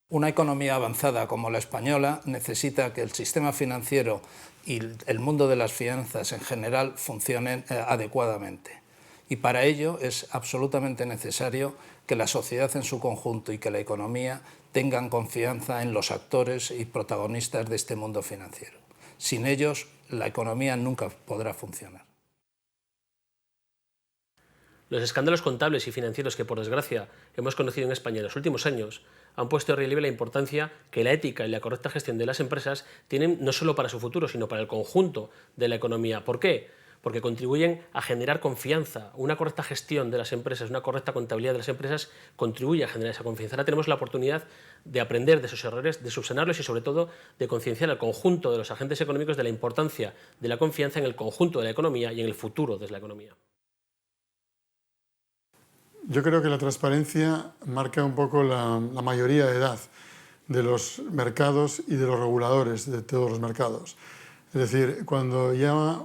Una economía avanzada como la española necesita que el sistema financiero y el mundo de las finanzas en general funcionen adecuadamente. Y para ello es absolutamente necesario que la sociedad en su conjunto y que la economía tengan confianza en los actores y protagonistas de este mundo financiero. Sin ellos, la economía nunca podrá funcionar. Los escándalos contables y financieros que, por desgracia, hemos conocido en España en los últimos años han puesto en relieve la importancia que la ética y la correcta gestión de las empresas tienen no solo para su futuro, sino para el conjunto de la economía. ¿Por qué? Porque contribuyen a generar confianza. Una correcta gestión de las empresas, una correcta contabilidad de las empresas contribuye a generar esa confianza. Ahora tenemos la oportunidad de aprender de esos errores, de subsanarlos y, sobre todo, de concienciar al conjunto de los agentes económicos de la importancia de la confianza en el conjunto de la economía y en el futuro de la economía. Yo creo que la transparencia marca un poco la mayoría de edad de los mercados y de los reguladores de todos los mercados. Es decir, cuando ya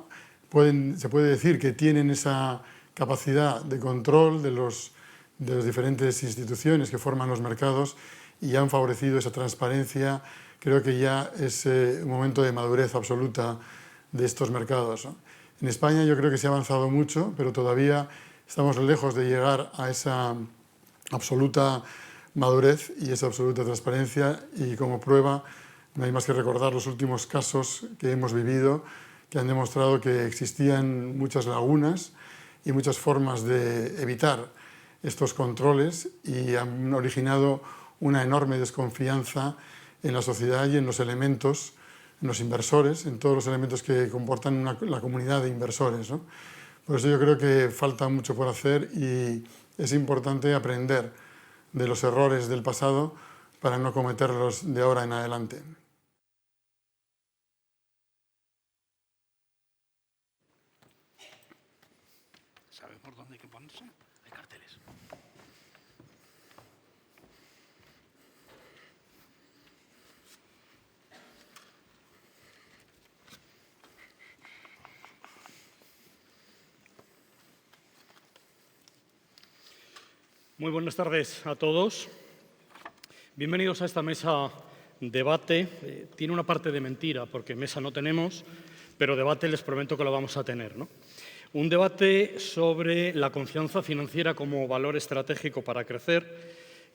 se puede decir que tienen esa capacidad de control de las diferentes instituciones que forman los mercados y han favorecido esa transparencia, creo que ya es un momento de madurez absoluta de estos mercados, ¿no? En España yo creo que se ha avanzado mucho, pero todavía estamos lejos de llegar a esa absoluta madurez y esa absoluta transparencia, y como prueba no hay más que recordar los últimos casos que hemos vivido que han demostrado que existían muchas lagunas y muchas formas de evitar estos controles y han originado una enorme desconfianza en la sociedad y en los elementos, en los inversores, en todos los elementos que comportan la comunidad de inversores, ¿no? Por eso yo creo que falta mucho por hacer y es importante aprender de los errores del pasado para no cometerlos de ahora en adelante. ¿Sabe por dónde hay que ponerse? Hay carteles. Muy buenas tardes a todos. Bienvenidos a esta mesa debate. Tiene una parte de mentira, porque mesa no tenemos, pero debate les prometo que lo vamos a tener, ¿no? Un debate sobre la confianza financiera como valor estratégico para crecer.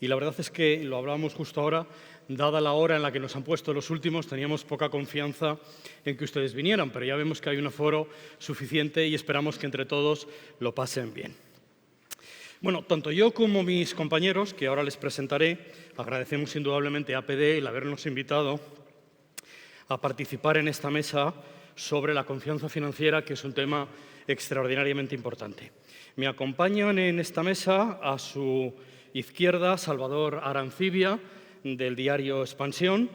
Y la verdad es que, lo hablábamos justo ahora, dada la hora en la que nos han puesto los últimos, teníamos poca confianza en que ustedes vinieran, pero ya vemos que hay un aforo suficiente y esperamos que entre todos lo pasen bien. Bueno, tanto yo como mis compañeros, que ahora les presentaré, agradecemos indudablemente a APD el habernos invitado a participar en esta mesa sobre la confianza financiera, que es un tema extraordinariamente importante. Me acompañan en esta mesa a su izquierda Salvador Arancibia, del diario Expansión,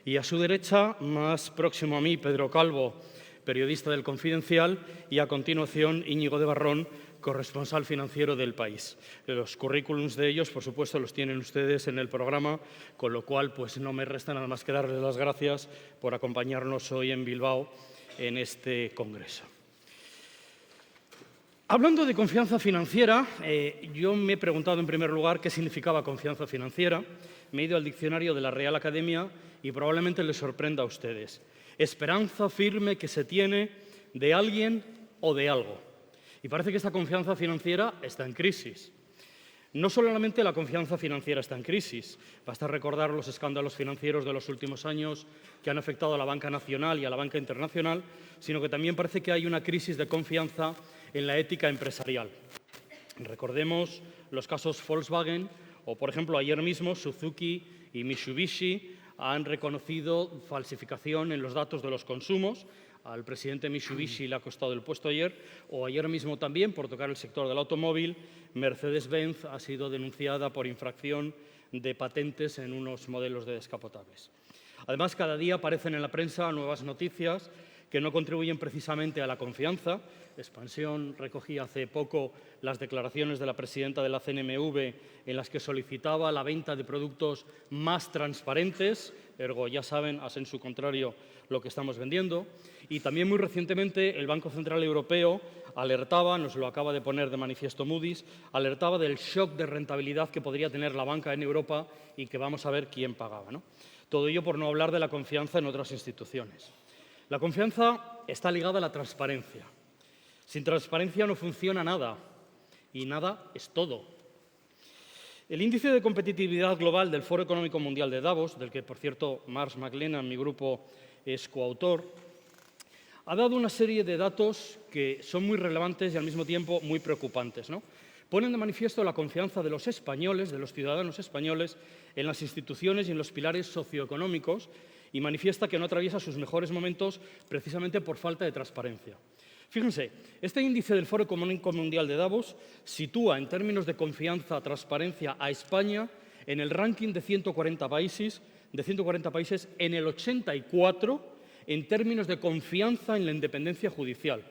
y a su derecha, más próximo a mí, Pedro Calvo, periodista del Confidencial, y a continuación Íñigo de Barrón, corresponsal financiero del País. Los currículums de ellos, por supuesto, los tienen ustedes en el programa, con lo cual pues no me resta nada más que darles las gracias por acompañarnos hoy en Bilbao en este congreso. Hablando de confianza financiera, yo me he preguntado en primer lugar qué significaba confianza financiera. Me he ido al diccionario de la Real Academia y probablemente les sorprenda a ustedes. Esperanza firme que se tiene de alguien o de algo. Y parece que esta confianza financiera está en crisis. No solamente la confianza financiera está en crisis, basta recordar los escándalos financieros de los últimos años que han afectado a la banca nacional y a la banca internacional, sino que también parece que hay una crisis de confianza en la ética empresarial. Recordemos los casos Volkswagen o, por ejemplo, ayer mismo Suzuki y Mitsubishi han reconocido falsificación en los datos de los consumos. Al presidente Mitsubishi le ha costado el puesto ayer, o ayer mismo también, por tocar el sector del automóvil, Mercedes-Benz ha sido denunciada por infracción de patentes en unos modelos de descapotables. Además, cada día aparecen en la prensa nuevas noticias que no contribuyen precisamente a la confianza. Expansión recogía hace poco las declaraciones de la presidenta de la CNMV en las que solicitaba la venta de productos más transparentes, ergo, ya saben, a sensu contrario lo que estamos vendiendo. Y también muy recientemente el Banco Central Europeo alertaba, nos lo acaba de poner de manifiesto Moody's, alertaba del shock de rentabilidad que podría tener la banca en Europa y que vamos a ver quién pagaba, ¿no? Todo ello por no hablar de la confianza en otras instituciones. La confianza está ligada a la transparencia. Sin transparencia no funciona nada y nada es todo. El índice de competitividad global del Foro Económico Mundial de Davos, del que, por cierto, Marsh McLennan, mi grupo, es coautor, ha dado una serie de datos que son muy relevantes y al mismo tiempo muy preocupantes, ¿no? Ponen de manifiesto la confianza de los españoles, de los ciudadanos españoles, en las instituciones y en los pilares socioeconómicos y manifiesta que no atraviesa sus mejores momentos precisamente por falta de transparencia. Fíjense, este índice del Foro Económico Mundial de Davos sitúa en términos de confianza, transparencia a España en el ranking de 140 países en el 84 en términos de confianza en la independencia judicial,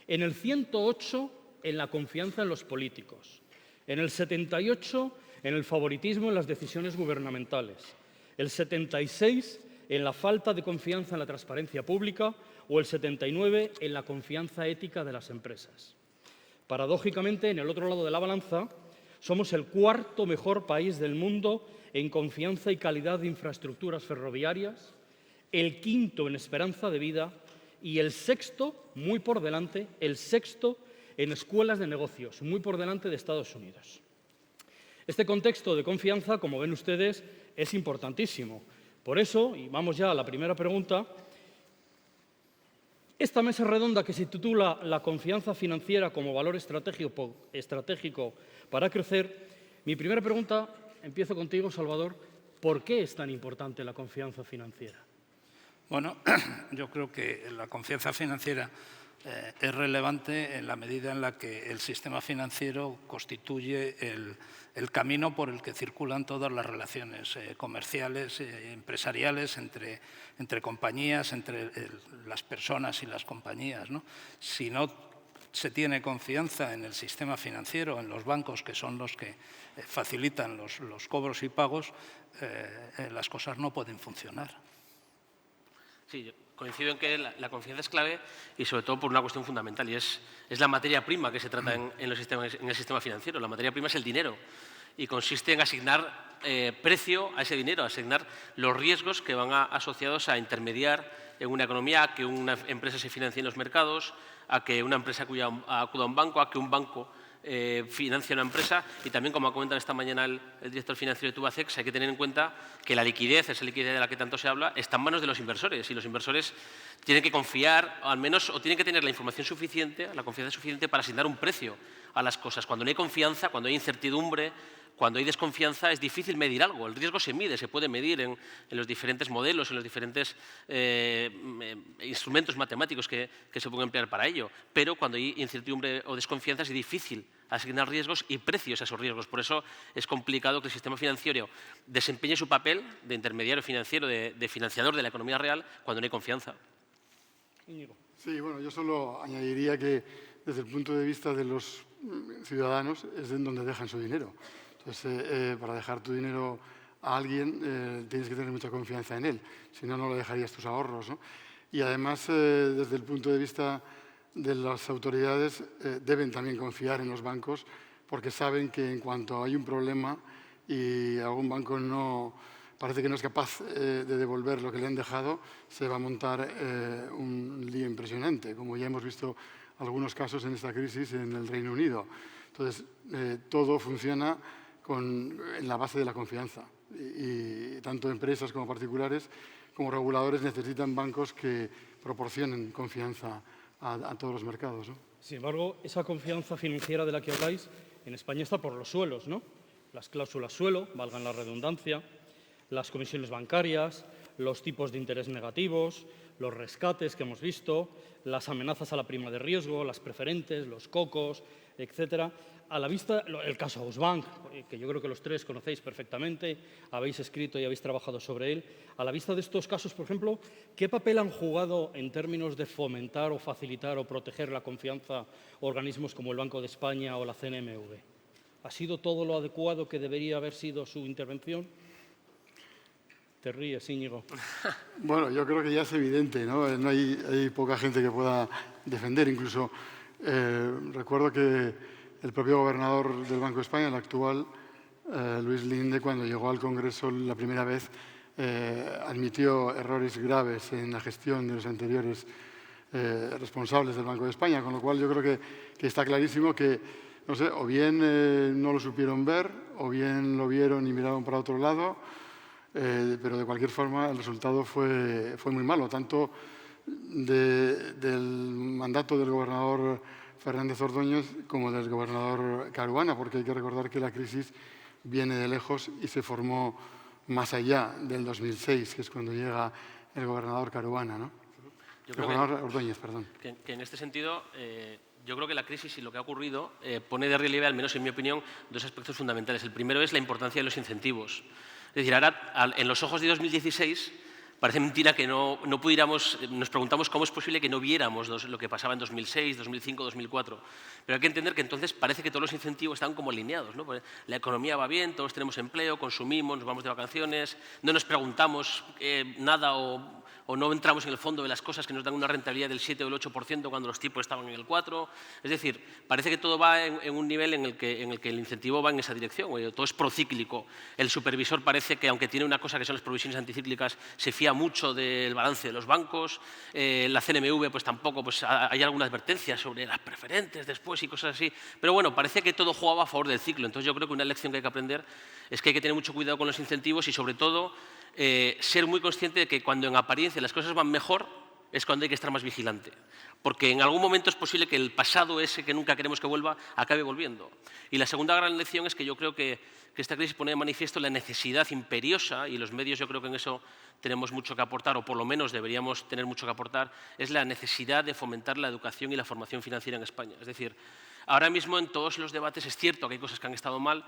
en el 108 en la confianza en los políticos, en el 78 en el favoritismo en las decisiones gubernamentales, el 76 en la falta de confianza en la transparencia pública o el 79 en la confianza ética de las empresas. Paradójicamente, en el otro lado de la balanza, somos el cuarto mejor país del mundo en confianza y calidad de infraestructuras ferroviarias, el quinto en esperanza de vida y el sexto, muy por delante, el sexto en escuelas de negocios, muy por delante de Estados Unidos. Este contexto de confianza, como ven ustedes, es importantísimo. Por eso, y vamos ya a la primera pregunta, esta mesa redonda que se titula La confianza financiera como valor estratégico para crecer, mi primera pregunta, empiezo contigo, Salvador, ¿por qué es tan importante la confianza financiera? Bueno, yo creo que la confianza financiera es relevante en la medida en la que el sistema financiero constituye el camino por el que circulan todas las relaciones comerciales, empresariales, entre compañías, entre las personas y las compañías, ¿no? Si no se tiene confianza en el sistema financiero, en los bancos, que son los que facilitan los cobros y pagos, las cosas no pueden funcionar. Sí, yo coincido en que la confianza es clave y sobre todo por una cuestión fundamental y es la materia prima que se trata en el sistema financiero. La materia prima es el dinero y consiste en asignar precio a ese dinero, asignar los riesgos que van asociados a intermediar en una economía, a que una empresa se financie en los mercados, a que una empresa acuda a un banco, a que un banco financia una empresa y también, como ha comentado esta mañana el director financiero de Tubacex, hay que tener en cuenta que la liquidez, esa liquidez de la que tanto se habla, está en manos de los inversores y los inversores tienen que confiar, o al menos, o tienen que tener la información suficiente, la confianza suficiente para asignar un precio a las cosas. Cuando no hay confianza, cuando hay incertidumbre, cuando hay desconfianza, es difícil medir algo. El riesgo se mide, se puede medir en los diferentes modelos, en los diferentes instrumentos matemáticos que se pueden emplear para ello. Pero cuando hay incertidumbre o desconfianza es difícil asignar riesgos y precios a esos riesgos. Por eso es complicado que el sistema financiero desempeñe su papel de intermediario financiero, de financiador de la economía real, cuando no hay confianza. Sí, bueno, yo solo añadiría que desde el punto de vista de los ciudadanos es en donde dejan su dinero. Entonces, para dejar tu dinero a alguien tienes que tener mucha confianza en él, si no, no lo dejarías tus ahorros, ¿no? Y además, desde el punto de vista de las autoridades, deben también confiar en los bancos porque saben que en cuanto hay un problema y algún banco parece que no es capaz de devolver lo que le han dejado, se va a montar un lío impresionante, como ya hemos visto algunos casos en esta crisis en el Reino Unido. Entonces, todo funciona en la base de la confianza. Y tanto empresas como particulares como reguladores necesitan bancos que proporcionen confianza a todos los mercados, ¿no? Sin embargo, esa confianza financiera de la que habláis en España está por los suelos, ¿no? Las cláusulas suelo, valgan la redundancia, las comisiones bancarias, los tipos de interés negativos, los rescates que hemos visto, las amenazas a la prima de riesgo, las preferentes, los cocos, etcétera. A la vista, el caso Ausbank, que yo creo que los tres conocéis perfectamente, habéis escrito y habéis trabajado sobre él. A la vista de estos casos, por ejemplo, ¿qué papel han jugado en términos de fomentar o facilitar o proteger la confianza organismos como el Banco de España o la CNMV? ¿Ha sido todo lo adecuado que debería haber sido su intervención? Te ríes, Íñigo. Bueno, yo creo que ya es evidente, ¿no? Hay poca gente que pueda defender. Incluso recuerdo que el propio gobernador del Banco de España, el actual, Luis Linde, cuando llegó al Congreso la primera vez, admitió errores graves en la gestión de los anteriores responsables del Banco de España, con lo cual yo creo que está clarísimo que, no sé, o bien no lo supieron ver, o bien lo vieron y miraron para otro lado, pero de cualquier forma el resultado fue muy malo, tanto del mandato del gobernador Fernández Ordóñez como del gobernador Caruana, porque hay que recordar que la crisis viene de lejos y se formó más allá del 2006, que es cuando llega el gobernador Caruana, ¿no? El gobernador Ordóñez, perdón. Que en este sentido, yo creo que la crisis y lo que ha ocurrido pone de relieve, al menos en mi opinión, dos aspectos fundamentales. El primero es la importancia de los incentivos. Es decir, ahora, en los ojos de 2016, parece mentira que no pudiéramos, nos preguntamos cómo es posible que no viéramos lo que pasaba en 2006, 2005, 2004. Pero hay que entender que entonces parece que todos los incentivos están como alineados, ¿no? La economía va bien, todos tenemos empleo, consumimos, nos vamos de vacaciones, no nos preguntamos nada o no entramos en el fondo de las cosas que nos dan una rentabilidad del 7 o el 8% cuando los tipos estaban en el 4%. Es decir, parece que todo va en un nivel en el que el incentivo va en esa dirección. Todo es procíclico. El supervisor parece que, aunque tiene una cosa que son las provisiones anticíclicas, se fía mucho del balance de los bancos. La CNMV pues tampoco, pues hay alguna advertencia sobre las preferentes después y cosas así. Pero bueno, parece que todo jugaba a favor del ciclo. Entonces yo creo que una lección que hay que aprender es que hay que tener mucho cuidado con los incentivos y sobre todo ser muy consciente de que cuando en apariencia las cosas van mejor es cuando hay que estar más vigilante. Porque en algún momento es posible que el pasado ese que nunca queremos que vuelva acabe volviendo. Y la segunda gran lección es que yo creo que esta crisis pone de manifiesto la necesidad imperiosa, y los medios yo creo que en eso tenemos mucho que aportar, o por lo menos deberíamos tener mucho que aportar, es la necesidad de fomentar la educación y la formación financiera en España. Es decir, ahora mismo en todos los debates es cierto que hay cosas que han estado mal,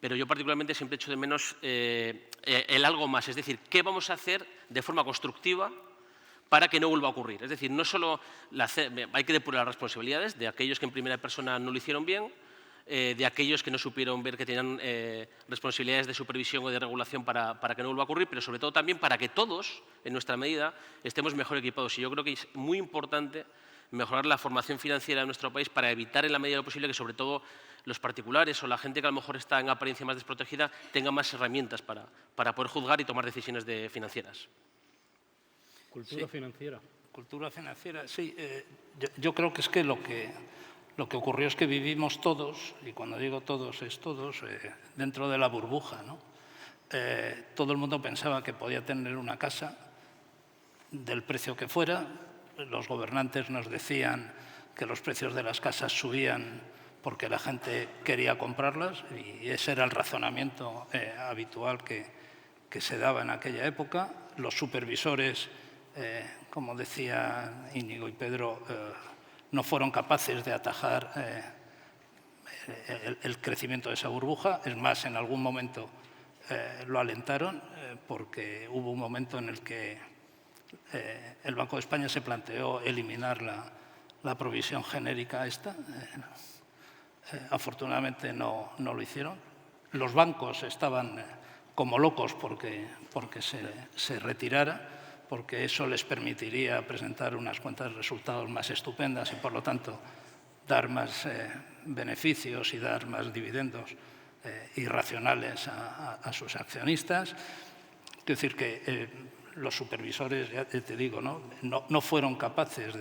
pero yo particularmente siempre echo de menos el algo más, es decir, ¿qué vamos a hacer de forma constructiva para que no vuelva a ocurrir? Es decir, no solo hay que depurar las responsabilidades de aquellos que en primera persona no lo hicieron bien, de aquellos que no supieron ver que tenían responsabilidades de supervisión o de regulación para que no vuelva a ocurrir, pero sobre todo también para que todos, en nuestra medida, estemos mejor equipados. Y yo creo que es muy importante mejorar la formación financiera de nuestro país para evitar en la medida de lo posible que sobre todo los particulares o la gente que a lo mejor está en apariencia más desprotegida tenga más herramientas para poder juzgar y tomar decisiones financieras. Cultura financiera. Cultura financiera, sí. Yo creo que es que lo que ocurrió es que vivimos todos, y cuando digo todos es todos, dentro de la burbuja, ¿no? Todo el mundo pensaba que podía tener una casa del precio que fuera. Los gobernantes nos decían que los precios de las casas subían porque la gente quería comprarlas, y ese era el razonamiento habitual que se daba en aquella época. Los supervisores, como decía Íñigo y Pedro, no fueron capaces de atajar el crecimiento de esa burbuja. Es más, en algún momento lo alentaron, porque hubo un momento en el que el Banco de España se planteó eliminar la provisión genérica esta. Afortunadamente no lo hicieron. Los bancos estaban como locos porque se retirara, porque eso les permitiría presentar unas cuentas de resultados más estupendas y, por lo tanto, dar más beneficios y dar más dividendos irracionales a sus accionistas. Es decir, que los supervisores, ya te digo, no fueron capaces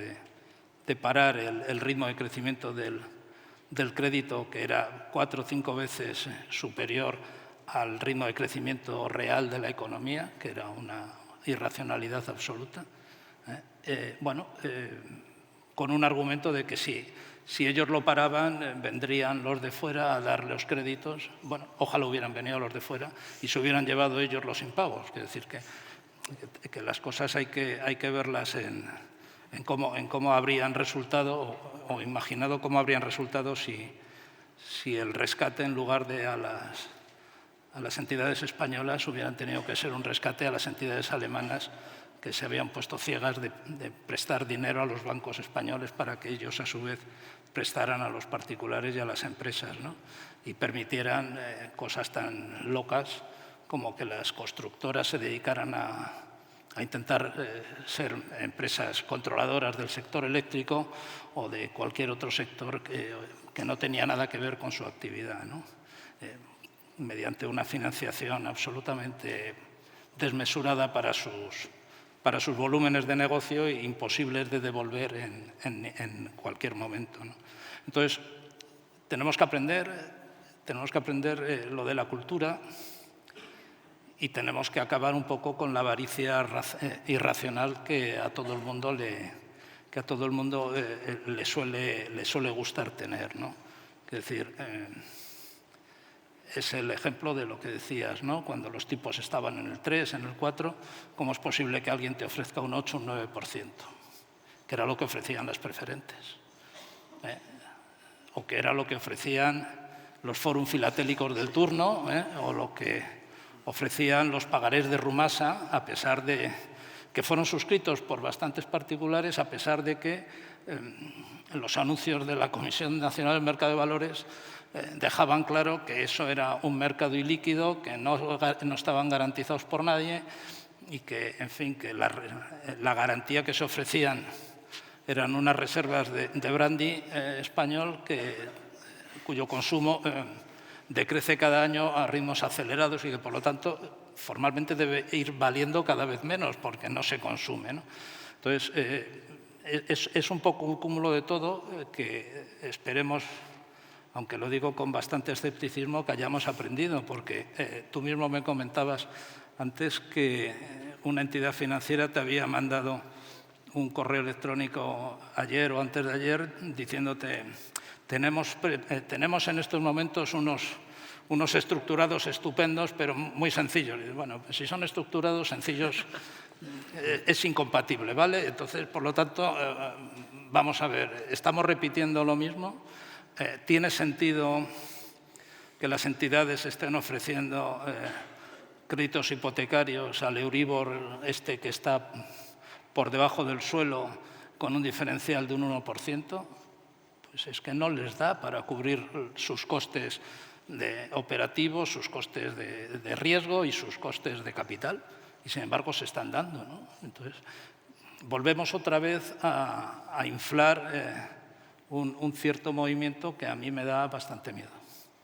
de parar el ritmo de crecimiento del crédito, que era 4 o 5 veces superior al ritmo de crecimiento real de la economía, que era una irracionalidad absoluta. Con un argumento de que si ellos lo paraban, vendrían los de fuera a dar los créditos. Bueno, ojalá hubieran venido los de fuera y se hubieran llevado ellos los impagos. Es decir, que las cosas hay que verlas en cómo habrían resultado, o imaginado cómo habrían resultado si el rescate, en lugar de a las entidades españolas, hubieran tenido que ser un rescate a las entidades alemanas, que se habían puesto ciegas de prestar dinero a los bancos españoles para que ellos, a su vez, prestaran a los particulares y a las empresas, ¿no? Y permitieran cosas tan locas como que las constructoras se dedicaran a intentar ser empresas controladoras del sector eléctrico o de cualquier otro sector que no tenía nada que ver con su actividad, ¿no? Mediante una financiación absolutamente desmesurada para sus volúmenes de negocio e imposibles de devolver en cualquier momento, ¿no? Entonces, tenemos que aprender lo de la cultura y tenemos que acabar un poco con la avaricia irracional que a todo el mundo le suele gustar tener, ¿no? Es decir, es el ejemplo de lo que decías, ¿no? Cuando los tipos estaban en el 3, en el 4, ¿cómo es posible que alguien te ofrezca un 8, un 9%? Que era lo que ofrecían las preferentes. O que era lo que ofrecían los fórum filatélicos del turno, o lo que ofrecían los pagarés de Rumasa, a pesar de que fueron suscritos por bastantes particulares, a pesar de que los anuncios de la Comisión Nacional del Mercado de Valores dejaban claro que eso era un mercado ilíquido, que no estaban garantizados por nadie y que, en fin, que la garantía que se ofrecían eran unas reservas de brandy español cuyo consumo decrece cada año a ritmos acelerados y que, por lo tanto, formalmente debe ir valiendo cada vez menos porque no se consume, ¿no? Entonces, es un poco un cúmulo de todo que esperemos, aunque lo digo con bastante escepticismo, que hayamos aprendido, porque tú mismo me comentabas antes que una entidad financiera te había mandado un correo electrónico ayer o antes de ayer diciéndote: tenemos en estos momentos unos estructurados estupendos, pero muy sencillos. Y bueno, si son estructurados, sencillos, es incompatible, ¿vale? Entonces, por lo tanto, vamos a ver, estamos repitiendo lo mismo. ¿Tiene sentido que las entidades estén ofreciendo créditos hipotecarios al Euribor que está por debajo del suelo con un diferencial de un 1%? Pues es que no les da para cubrir sus costes operativos, sus costes de riesgo y sus costes de capital. Y, sin embargo, se están dando, ¿no? Entonces, volvemos otra vez a inflar un cierto movimiento que a mí me da bastante miedo.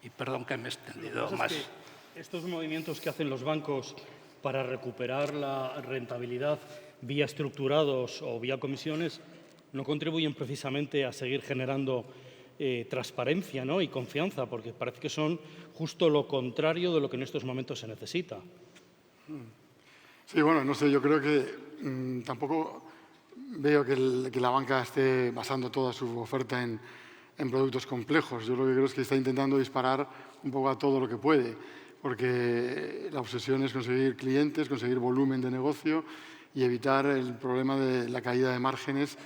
Y perdón que me he extendido más. Es que estos movimientos que hacen los bancos para recuperar la rentabilidad vía estructurados o vía comisiones no contribuyen precisamente a seguir generando transparencia, ¿no? Y confianza, porque parece que son justo lo contrario de lo que en estos momentos se necesita. Sí, bueno, no sé, yo creo que tampoco veo que la banca esté basando toda su oferta en productos complejos. Yo lo que creo es que está intentando disparar un poco a todo lo que puede, porque la obsesión es conseguir clientes, conseguir volumen de negocio y evitar el problema de la caída de márgenes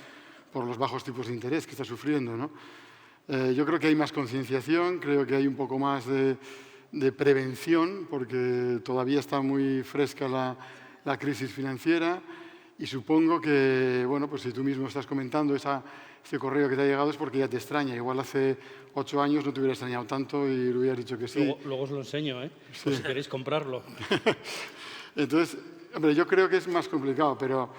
por los bajos tipos de interés que está sufriendo, ¿no? Yo creo que hay más concienciación, creo que hay un poco más de prevención, porque todavía está muy fresca la crisis financiera y supongo que, bueno, pues si tú mismo estás comentando ese correo que te ha llegado es porque ya te extraña. Igual hace 8 años no te hubiera extrañado tanto y le hubieras dicho que sí. Luego os lo enseño, ¿eh? Sí. Pues si queréis comprarlo. Entonces, hombre, yo creo que es más complicado, pero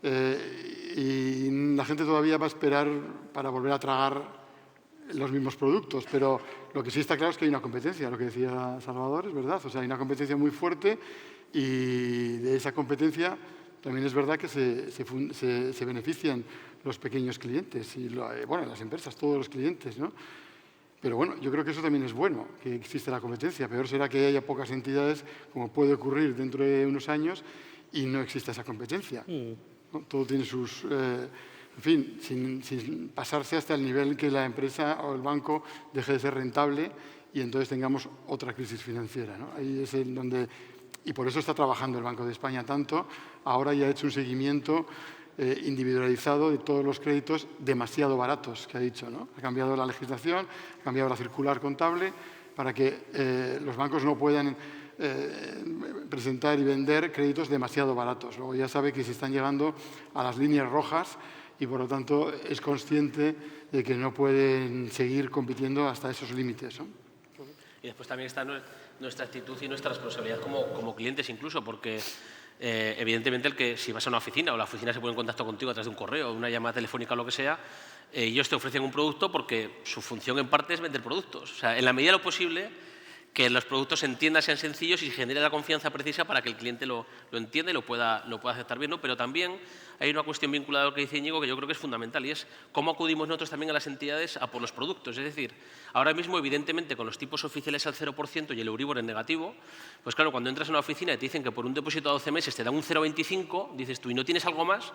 y la gente todavía va a esperar para volver a tragar los mismos productos, pero lo que sí está claro es que hay una competencia, lo que decía Salvador, es verdad, o sea, hay una competencia muy fuerte y de esa competencia también es verdad que se benefician los pequeños clientes y bueno, las empresas, todos los clientes, ¿no? Pero bueno, yo creo que eso también es bueno, que existe la competencia. Peor será que haya pocas entidades, como puede ocurrir dentro de unos años, y no exista esa competencia, ¿no? Todo tiene sus... en fin, sin pasarse hasta el nivel que la empresa o el banco deje de ser rentable y entonces tengamos otra crisis financiera, ¿no? Ahí es donde... Y por eso está trabajando el Banco de España tanto. Ahora ya ha hecho un seguimiento individualizado de todos los créditos demasiado baratos, que ha dicho, ¿no? Ha cambiado la legislación, ha cambiado la circular contable para que los bancos no puedan presentar y vender créditos demasiado baratos. Luego ya sabe que se están llegando a las líneas rojas y, por lo tanto, es consciente de que no pueden seguir compitiendo hasta esos límites, ¿no? Y después también está nuestra actitud y nuestra responsabilidad como clientes incluso, porque evidentemente si vas a una oficina o la oficina se pone en contacto contigo a través de un correo, una llamada telefónica o lo que sea, ellos te ofrecen un producto porque su función en parte es vender productos. O sea, en la medida de lo posible, que los productos se entiendan, sean sencillos y se genere la confianza precisa para que el cliente lo entienda y lo pueda aceptar bien, ¿no? Pero también hay una cuestión vinculada a lo que dice Íñigo que yo creo que es fundamental y es cómo acudimos nosotros también a las entidades a por los productos. Es decir, ahora mismo, evidentemente, con los tipos oficiales al 0% y el Euribor en negativo, pues claro, cuando entras a una oficina y te dicen que por un depósito a 12 meses te dan un 0,25, dices tú, ¿y no tienes algo más?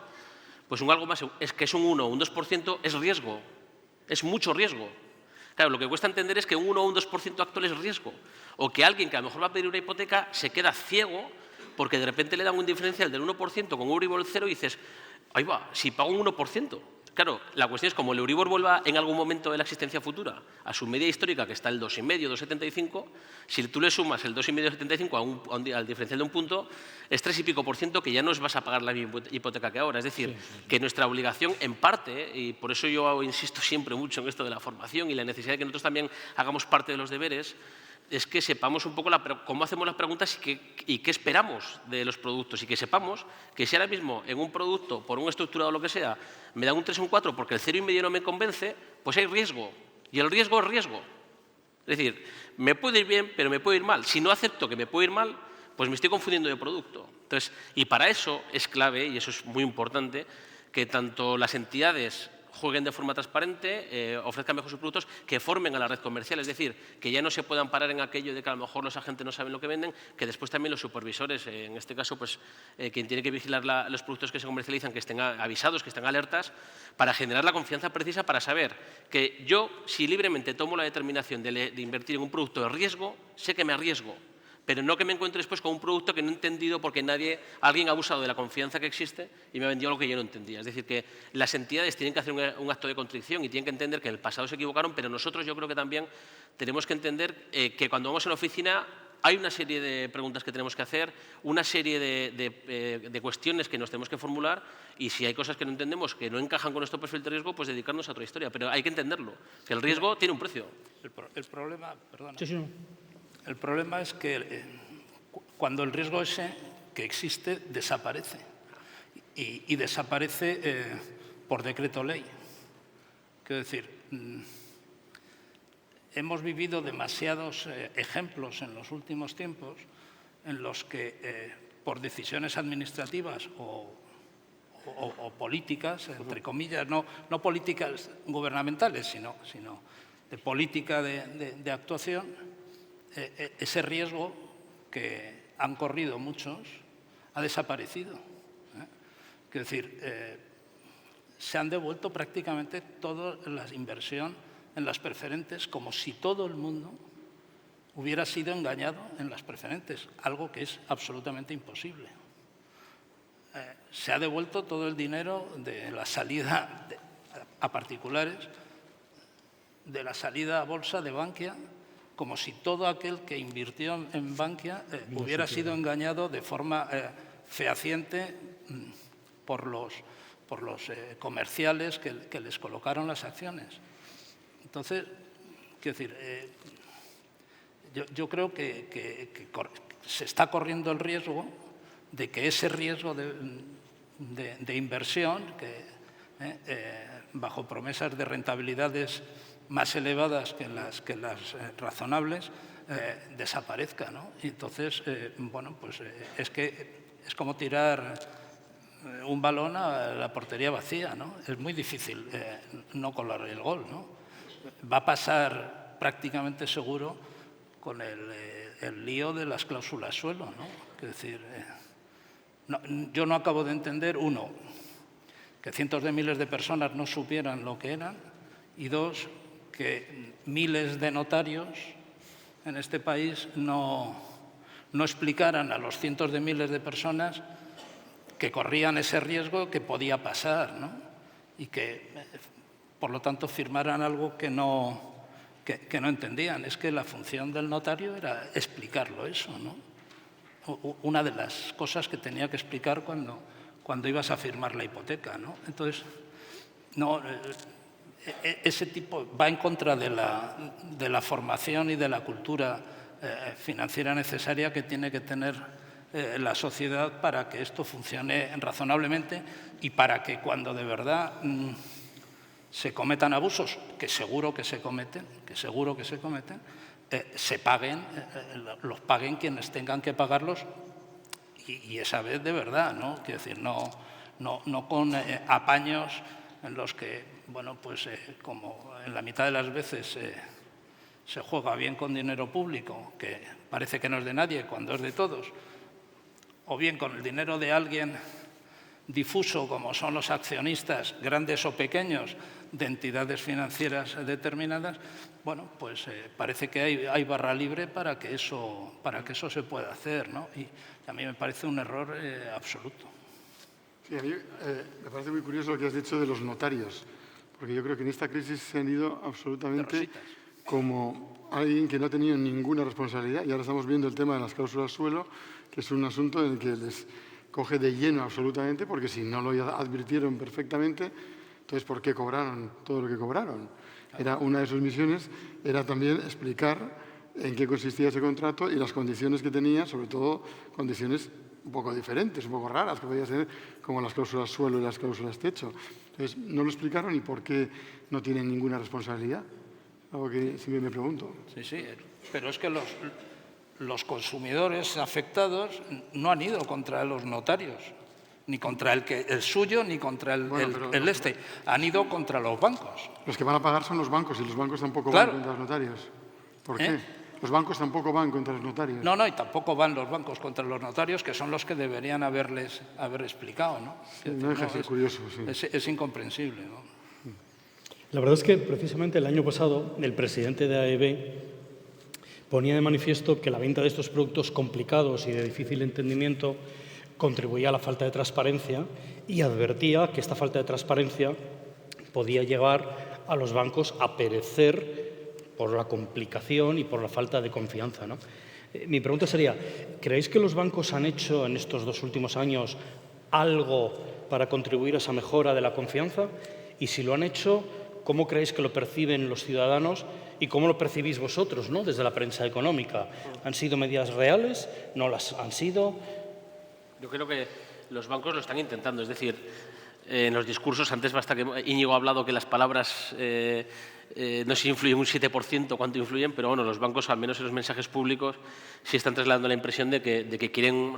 Pues un algo más es que es un 1 o un 2%, es riesgo, es mucho riesgo. Claro, lo que cuesta entender es que un 1 o un 2% actual es riesgo. O que alguien que a lo mejor va a pedir una hipoteca se queda ciego porque de repente le dan un diferencial del 1% con Euribor 0 y dices, ahí va, si pago un 1%. Claro, la cuestión es como el Euribor vuelva en algún momento de la existencia futura a su media histórica, que está el 2,5, 2,75, si tú le sumas el 2,5, 2,75 al diferencial de un punto, es 3 y pico % que ya no os vas a pagar la misma hipoteca que ahora. Es decir, que nuestra obligación en parte, y por eso yo insisto siempre mucho en esto de la formación y la necesidad de que nosotros también hagamos parte de los deberes, es que sepamos un poco cómo hacemos las preguntas y qué esperamos de los productos y que sepamos que si ahora mismo en un producto, por un estructurado o lo que sea, me dan un 3 o un 4 porque el 0,5 no me convence, pues hay riesgo. Y el riesgo es riesgo. Es decir, me puede ir bien, pero me puede ir mal. Si no acepto que me puede ir mal, pues me estoy confundiendo de producto. Entonces, y para eso es clave, y eso es muy importante, que tanto las entidades jueguen de forma transparente, ofrezcan mejor sus productos, que formen a la red comercial. Es decir, que ya no se puedan parar en aquello de que a lo mejor los agentes no saben lo que venden, que después también los supervisores, en este caso, pues quien tiene que vigilar los productos que se comercializan, que estén avisados, que estén alertas, para generar la confianza precisa para saber que yo, si libremente tomo la determinación de invertir en un producto de riesgo, sé que me arriesgo, pero no que me encuentre después con un producto que no he entendido porque alguien ha abusado de la confianza que existe y me ha vendido algo que yo no entendía. Es decir, que las entidades tienen que hacer un acto de contrición y tienen que entender que en el pasado se equivocaron, pero nosotros yo creo que también tenemos que entender que cuando vamos a la oficina hay una serie de preguntas que tenemos que hacer, una serie de cuestiones que nos tenemos que formular y si hay cosas que no entendemos, que no encajan con nuestro perfil de riesgo, pues dedicarnos a otra historia. Pero hay que entenderlo, que el riesgo tiene un precio. El problema, perdona. Sí, sí. El problema es que cuando el riesgo ese que existe desaparece y desaparece por decreto ley. Quiero decir, hemos vivido demasiados ejemplos en los últimos tiempos en los que por decisiones administrativas o políticas, entre comillas, no políticas gubernamentales, sino de política de actuación, ese riesgo que han corrido muchos ha desaparecido. Quiero decir, se han devuelto prácticamente toda la inversión en las preferentes como si todo el mundo hubiera sido engañado en las preferentes, algo que es absolutamente imposible. Se ha devuelto todo el dinero de la salida a particulares, de la salida a bolsa de Bankia, como si todo aquel que invirtió en Bankia hubiera sido engañado de forma fehaciente por los comerciales que les colocaron las acciones. Entonces, quiero decir, yo creo que se está corriendo el riesgo de que ese riesgo de inversión, bajo promesas de rentabilidades más elevadas que las razonables, desaparezca, ¿no? Y entonces, bueno, pues es como tirar un balón a la portería vacía, ¿no? Es muy difícil no colar el gol, ¿no? Va a pasar prácticamente seguro con el lío de las cláusulas suelo, ¿no? Es decir, yo no acabo de entender, uno, que cientos de miles de personas no supieran lo que eran, y dos, que miles de notarios en este país no explicaran a los cientos de miles de personas que corrían ese riesgo que podía pasar, ¿no? Y que, por lo tanto, firmaran algo que no entendían. Es que la función del notario era explicarlo eso, ¿no? Una de las cosas que tenía que explicar cuando ibas a firmar la hipoteca, ¿no? Entonces, ese tipo va en contra de la formación y de la cultura financiera necesaria que tiene que tener la sociedad para que esto funcione razonablemente y para que cuando de verdad se cometan abusos, que seguro que se cometen, se paguen, los paguen quienes tengan que pagarlos y esa vez de verdad, ¿no? Quiero decir, no con apaños en los que, bueno, pues como en la mitad de las veces se juega bien con dinero público, que parece que no es de nadie cuando es de todos, o bien con el dinero de alguien difuso, como son los accionistas, grandes o pequeños, de entidades financieras determinadas, bueno, pues parece que hay barra libre para que eso se pueda hacer, ¿no? Y a mí me parece un error absoluto. Sí, a mí me parece muy curioso lo que has dicho de los notarios, porque yo creo que en esta crisis se han ido absolutamente como alguien que no ha tenido ninguna responsabilidad. Y ahora estamos viendo el tema de las cláusulas suelo, que es un asunto en el que les coge de lleno absolutamente, porque si no lo advirtieron perfectamente, entonces ¿por qué cobraron todo lo que cobraron? Era una de sus misiones, era también explicar en qué consistía ese contrato y las condiciones que tenía, sobre todo condiciones un poco diferentes, un poco raras, que podía ser como las cláusulas suelo y las cláusulas techo. Entonces, no lo explicaron y por qué no tienen ninguna responsabilidad. Algo que siempre me pregunto. Sí, pero es que los consumidores afectados no han ido contra los notarios, ni contra el suyo, ni contra el este. Han ido contra los bancos. Los que van a pagar son los bancos y los bancos tampoco van contra los notarios. ¿Por qué? Los bancos tampoco van contra los notarios. No, y tampoco van los bancos contra los notarios, que son los que deberían haber explicado, ¿no? Sí, no deja de ser curioso, sí. Es incomprensible, ¿no? La verdad es que precisamente el año pasado el presidente de AEB ponía de manifiesto que la venta de estos productos complicados y de difícil entendimiento contribuía a la falta de transparencia y advertía que esta falta de transparencia podía llevar a los bancos a perecer por la complicación y por la falta de confianza, ¿no? Mi pregunta sería, ¿creéis que los bancos han hecho en estos 2 últimos años algo para contribuir a esa mejora de la confianza? Y si lo han hecho, ¿cómo creéis que lo perciben los ciudadanos y cómo lo percibís vosotros, ¿no? Desde la prensa económica? ¿Han sido medidas reales? ¿No las han sido? Yo creo que los bancos lo están intentando, es decir, en los discursos, antes basta que Íñigo ha hablado que las palabras no se influyen un 7% cuánto influyen, pero bueno, los bancos, al menos en los mensajes públicos, sí están trasladando la impresión de que quieren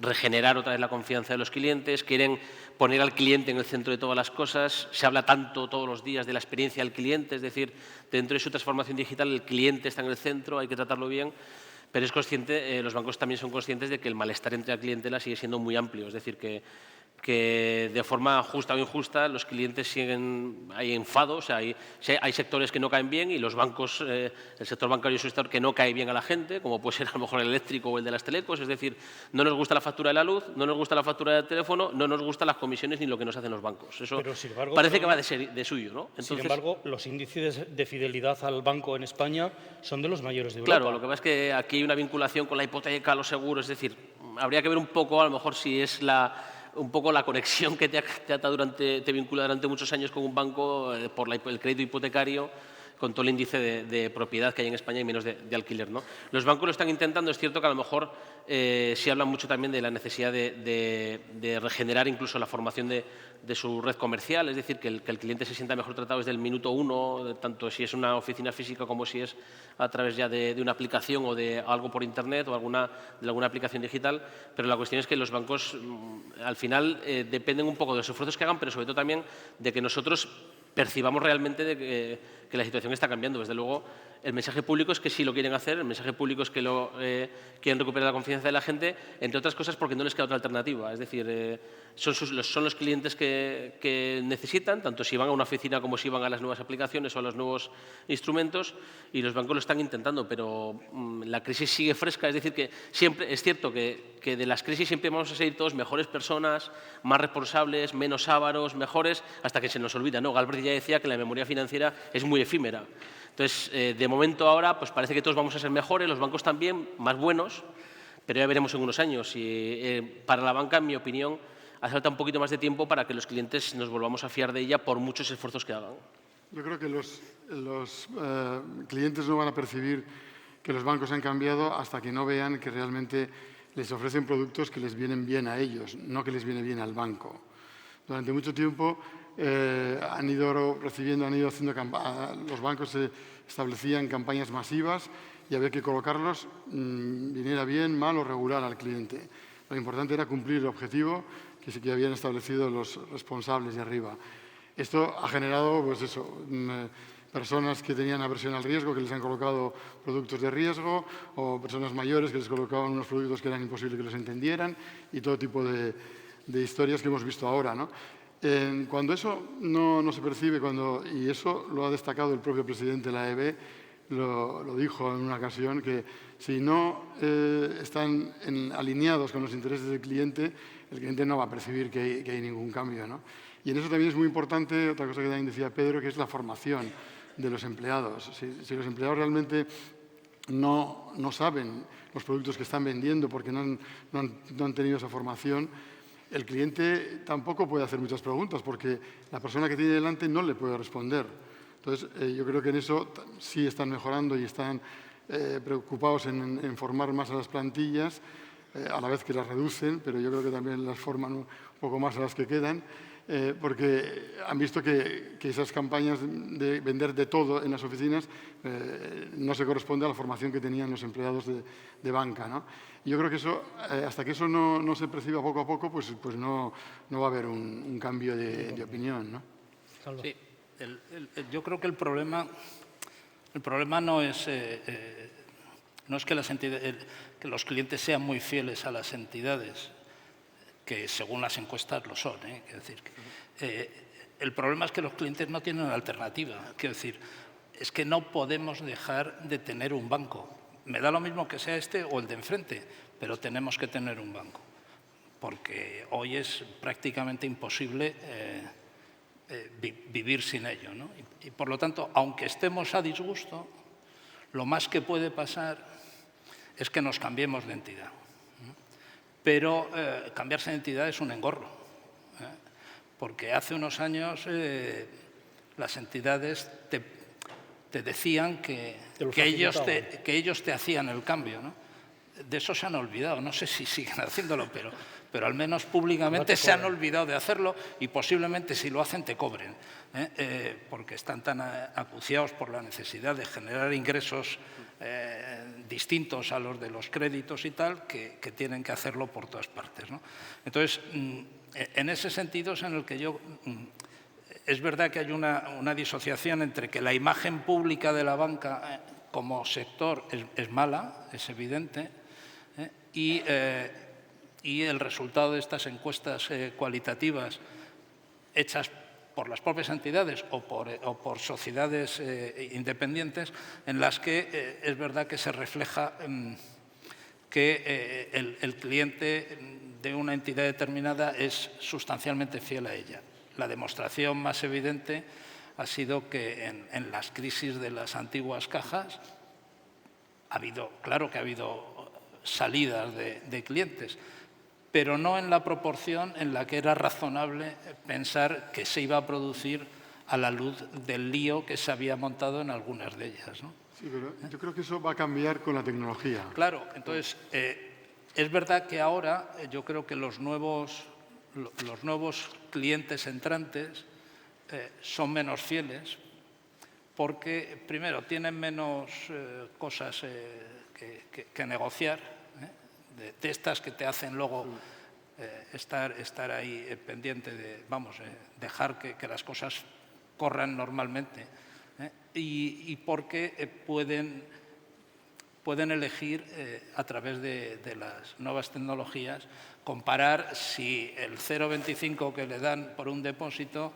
regenerar otra vez la confianza de los clientes, quieren poner al cliente en el centro de todas las cosas. Se habla tanto todos los días de la experiencia del cliente, es decir, dentro de su transformación digital el cliente está en el centro, hay que tratarlo bien. Pero es consciente, los bancos también son conscientes de que el malestar entre la clientela sigue siendo muy amplio, es decir, que de forma justa o injusta los clientes siguen, hay enfado, o sea, hay sectores que no caen bien y los bancos, el sector bancario es un sector que no cae bien a la gente, como puede ser a lo mejor el eléctrico o el de las telecos, es decir, no nos gusta la factura de la luz, no nos gusta la factura del teléfono, no nos gustan las comisiones ni lo que nos hacen los bancos. Eso pero, sin embargo, parece que va de suyo, ¿no? Entonces, sin embargo, los índices de fidelidad al banco en España son de los mayores de Europa. Claro, lo que pasa es que aquí hay una vinculación con la hipoteca, los seguros, es decir, habría que ver un poco, a lo mejor, si es un poco la conexión que te vincula durante muchos años con un banco por el crédito hipotecario, con todo el índice de propiedad que hay en España y menos de alquiler, ¿no? Los bancos lo están intentando, es cierto que a lo mejor sí hablan mucho también de la necesidad de regenerar incluso la formación de su red comercial, es decir, que el cliente se sienta mejor tratado desde el minuto 1, tanto si es una oficina física como si es a través ya de una aplicación o de algo por internet o de alguna aplicación digital, pero la cuestión es que los bancos al final dependen un poco de los esfuerzos que hagan, pero sobre todo también de que nosotros percibamos realmente de que la situación está cambiando. Desde luego, el mensaje público es que sí lo quieren hacer, el mensaje público es que quieren recuperar la confianza de la gente, entre otras cosas porque no les queda otra alternativa. Es decir, son los clientes que necesitan, tanto si van a una oficina como si van a las nuevas aplicaciones o a los nuevos instrumentos, y los bancos lo están intentando, pero la crisis sigue fresca. Es decir, que siempre es cierto que de las crisis siempre vamos a seguir todos mejores personas, más responsables, menos ávaros, mejores, hasta que se nos olvida, ¿no? Galbraith ya decía que la memoria financiera es muy efímera. Entonces, de momento ahora, pues parece que todos vamos a ser mejores, los bancos también, más buenos, pero ya veremos en unos años. Y para la banca, en mi opinión, hace falta un poquito más de tiempo para que los clientes nos volvamos a fiar de ella por muchos esfuerzos que hagan. Yo creo que los clientes no van a percibir que los bancos han cambiado hasta que no vean que realmente les ofrecen productos que les vienen bien a ellos, no que les viene bien al banco. Durante mucho tiempo han ido haciendo los bancos establecían campañas masivas y había que colocarlos, viniera bien, mal o regular al cliente. Lo importante era cumplir el objetivo que habían establecido los responsables de arriba. Esto ha generado, pues eso, personas que tenían aversión al riesgo, que les han colocado productos de riesgo, o personas mayores que les colocaban unos productos que eran imposible que los entendieran, y todo tipo de historias que hemos visto ahora, ¿no? Cuando eso no se percibe, y eso lo ha destacado el propio presidente de la AEB, lo dijo en una ocasión, que si no están alineados con los intereses del cliente, el cliente no va a percibir que hay ningún cambio, ¿no? Y en eso también es muy importante, otra cosa que también decía Pedro, que es la formación de los empleados. Si los empleados realmente no saben los productos que están vendiendo porque no han tenido esa formación, el cliente tampoco puede hacer muchas preguntas porque la persona que tiene delante no le puede responder. Entonces, yo creo que en eso sí están mejorando y están preocupados en formar más a las plantillas, a la vez que las reducen, pero yo creo que también las forman un poco más a las que quedan, porque han visto que esas campañas de vender de todo en las oficinas no se corresponde a la formación que tenían los empleados de banca, ¿no? Y yo creo que eso, hasta que eso no se perciba poco a poco, pues no va a haber un cambio de opinión, ¿no? Sí, yo creo que el problema no es que los clientes sean muy fieles a las entidades, que según las encuestas lo son. Quiero decir, el problema es que los clientes no tienen alternativa. Quiero decir, es que no podemos dejar de tener un banco. Me da lo mismo que sea este o el de enfrente, pero tenemos que tener un banco, porque hoy es prácticamente imposible vivir sin ello, ¿no? Y por lo tanto, aunque estemos a disgusto, lo más que puede pasar es que nos cambiemos de entidad. Pero cambiarse de entidad es un engorro, porque hace unos años las entidades te decían que ellos te hacían el cambio, ¿no? De eso se han olvidado, no sé si siguen haciéndolo, pero al menos públicamente se han olvidado de hacerlo y posiblemente si lo hacen te cobren, porque están tan acuciados por la necesidad de generar ingresos distintos a los de los créditos y tal, que tienen que hacerlo por todas partes, ¿no? Entonces, en ese sentido es en el que yo... Es verdad que hay una disociación entre que la imagen pública de la banca como sector es mala, es evidente, y el resultado de estas encuestas cualitativas hechas por las propias entidades o por sociedades independientes, en las que es verdad que se refleja que el cliente de una entidad determinada es sustancialmente fiel a ella. La demostración más evidente ha sido que en las crisis de las antiguas cajas claro que ha habido salidas de clientes, pero no en la proporción en la que era razonable pensar que se iba a producir a la luz del lío que se había montado en algunas de ellas, ¿no? Sí, pero yo creo que eso va a cambiar con la tecnología. Claro, entonces es verdad que ahora yo creo que los nuevos clientes entrantes son menos fieles porque, primero, tienen menos cosas que negociar, de estas que te hacen luego estar ahí pendiente de, dejar que las cosas corran normalmente, y porque pueden elegir a través de las nuevas tecnologías comparar si el 0,25 que le dan por un depósito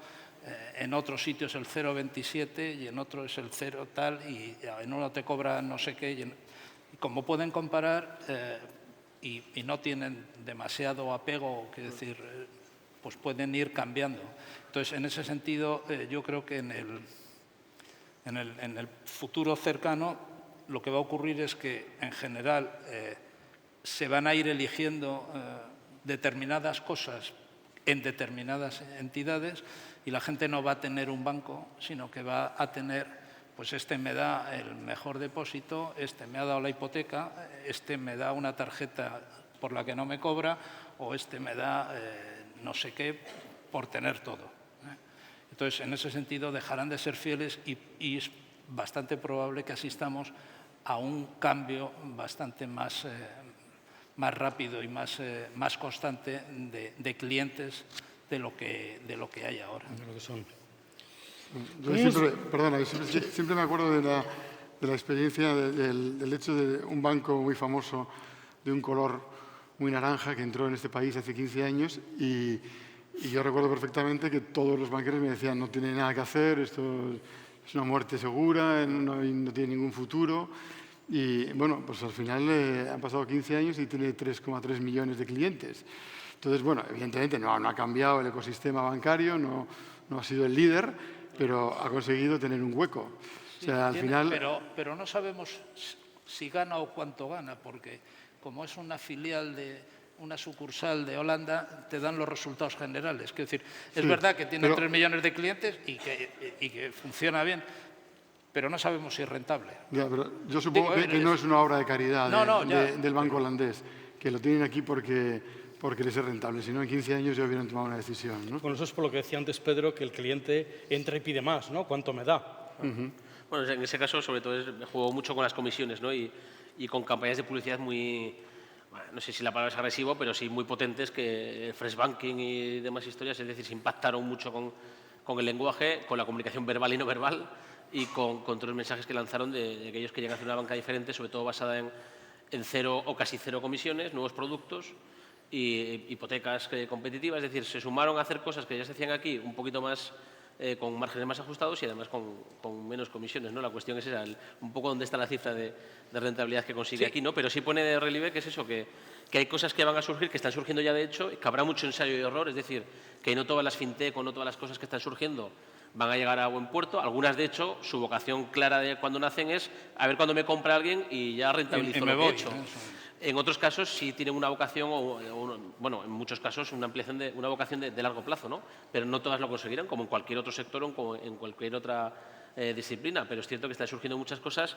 en otro sitio es el 0,27 y en otro es el 0 tal y en uno te cobra no sé qué. Y como pueden comparar y no tienen demasiado apego, quiero decir, pues pueden ir cambiando. Entonces, en ese sentido, yo creo que en el futuro cercano lo que va a ocurrir es que, en general, se van a ir eligiendo determinadas cosas en determinadas entidades, y la gente no va a tener un banco, sino que va a tener, pues este me da el mejor depósito, este me ha dado la hipoteca, este me da una tarjeta por la que no me cobra, o este me da no sé qué por tener todo. Entonces, en ese sentido, dejarán de ser fieles y es bastante probable que asistamos a un cambio bastante más rápido y más constante de clientes de lo que hay ahora. De lo que son. Yo siempre me acuerdo de la experiencia del hecho de un banco muy famoso de un color muy naranja que entró en este país hace 15 años y yo recuerdo perfectamente que todos los banqueros me decían no tiene nada que hacer, esto es una muerte segura, no tiene ningún futuro. Y bueno, pues al final han pasado 15 años y tiene 3,3 millones de clientes. Entonces, bueno, evidentemente no ha cambiado el ecosistema bancario, no ha sido el líder, pero ha conseguido tener un hueco. Sí, o sea, al final... pero no sabemos si gana o cuánto gana, porque como es una filial de una sucursal de Holanda, te dan los resultados generales. Quiero decir, es verdad que tiene 3 millones de clientes y que funciona bien, pero no sabemos si es rentable. Ya, pero yo supongo que no es una obra de caridad del banco holandés, que lo tienen aquí porque les es rentable. Si no, en 15 años ya hubieran tomado una decisión, ¿no? Bueno, eso es por lo que decía antes Pedro, que el cliente entra y pide más, ¿no? ¿Cuánto me da? Bueno, en ese caso, sobre todo, juego mucho con las comisiones, ¿no? Y con campañas de publicidad muy, bueno, no sé si la palabra es agresivo, pero sí muy potentes, que Fresh Banking y demás historias, es decir, se impactaron mucho con el lenguaje, con la comunicación verbal y no verbal, y con todos los mensajes que lanzaron de aquellos que llegan a hacer una banca diferente, sobre todo basada en cero o casi cero comisiones, nuevos productos y hipotecas competitivas. Es decir, se sumaron a hacer cosas que ya se hacían aquí un poquito más con márgenes más ajustados y además con menos comisiones, ¿no? La cuestión es esa, un poco dónde está la cifra de rentabilidad que consigue aquí, ¿no? Pero sí pone de relieve que es eso, que hay cosas que van a surgir, que están surgiendo ya de hecho, que habrá mucho ensayo y error, es decir, que no todas las fintech o no todas las cosas que están surgiendo van a llegar a buen puerto. Algunas, de hecho, su vocación clara de cuando nacen es a ver cuándo me compra alguien y ya rentabilizo lo que he hecho. En otros casos sí tienen una vocación, bueno, en muchos casos una ampliación una vocación de largo plazo, ¿no? Pero no todas lo conseguirán, como en cualquier otro sector o como en cualquier otra disciplina. Pero es cierto que están surgiendo muchas cosas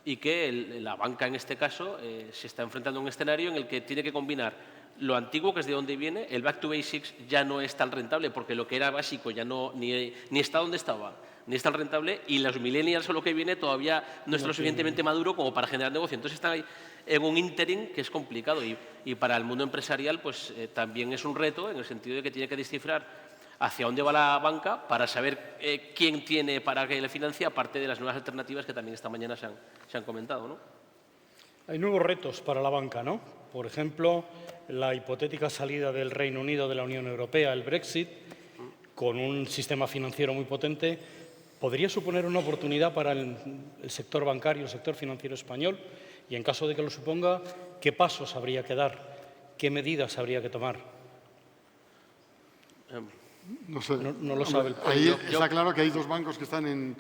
y que la banca, en este caso, se está enfrentando a un escenario en el que tiene que combinar lo antiguo, que es de donde viene. El back to basics ya no es tan rentable, porque lo que era básico ya ni está donde estaba, ni es tan rentable, y los millennials o lo que viene todavía no está lo suficientemente maduro como para generar negocio. Entonces están ahí en un ínterin que es complicado y para el mundo empresarial pues también es un reto, en el sentido de que tiene que descifrar hacia dónde va la banca para saber quién tiene para que le financie, aparte de las nuevas alternativas que también esta mañana se han comentado, ¿no? Hay nuevos retos para la banca, ¿no? Por ejemplo, la hipotética salida del Reino Unido de la Unión Europea, el Brexit, con un sistema financiero muy potente, podría suponer una oportunidad para el sector bancario, el sector financiero español. Y en caso de que lo suponga, ¿qué pasos habría que dar? ¿Qué medidas habría que tomar? No sé. No lo sabe el Ahí está claro que hay dos bancos que están en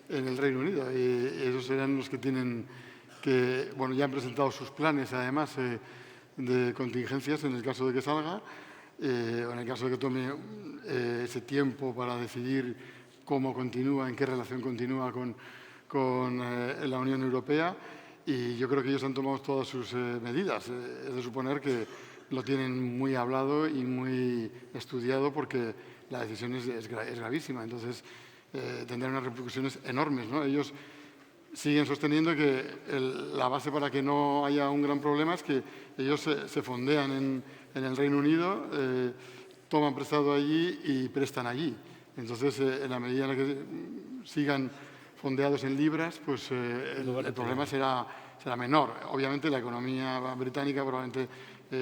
el Reino Unido y esos serán los que tienen que, bueno, ya han presentado sus planes, además, de contingencias en el caso de que salga, o en el caso de que tome ese tiempo para decidir cómo continúa, en qué relación continúa con la Unión Europea. Y yo creo que ellos han tomado todas sus medidas. Es de suponer que lo tienen muy hablado y muy estudiado, porque la decisión es gravísima. Entonces, tendrá unas repercusiones enormes, ¿no? Ellos siguen sosteniendo que la base para que no haya un gran problema es que ellos se fondean en el Reino Unido, toman prestado allí y prestan allí. Entonces, en la medida en la que sigan fondeados en libras, pues el problema será menor. Obviamente la economía británica probablemente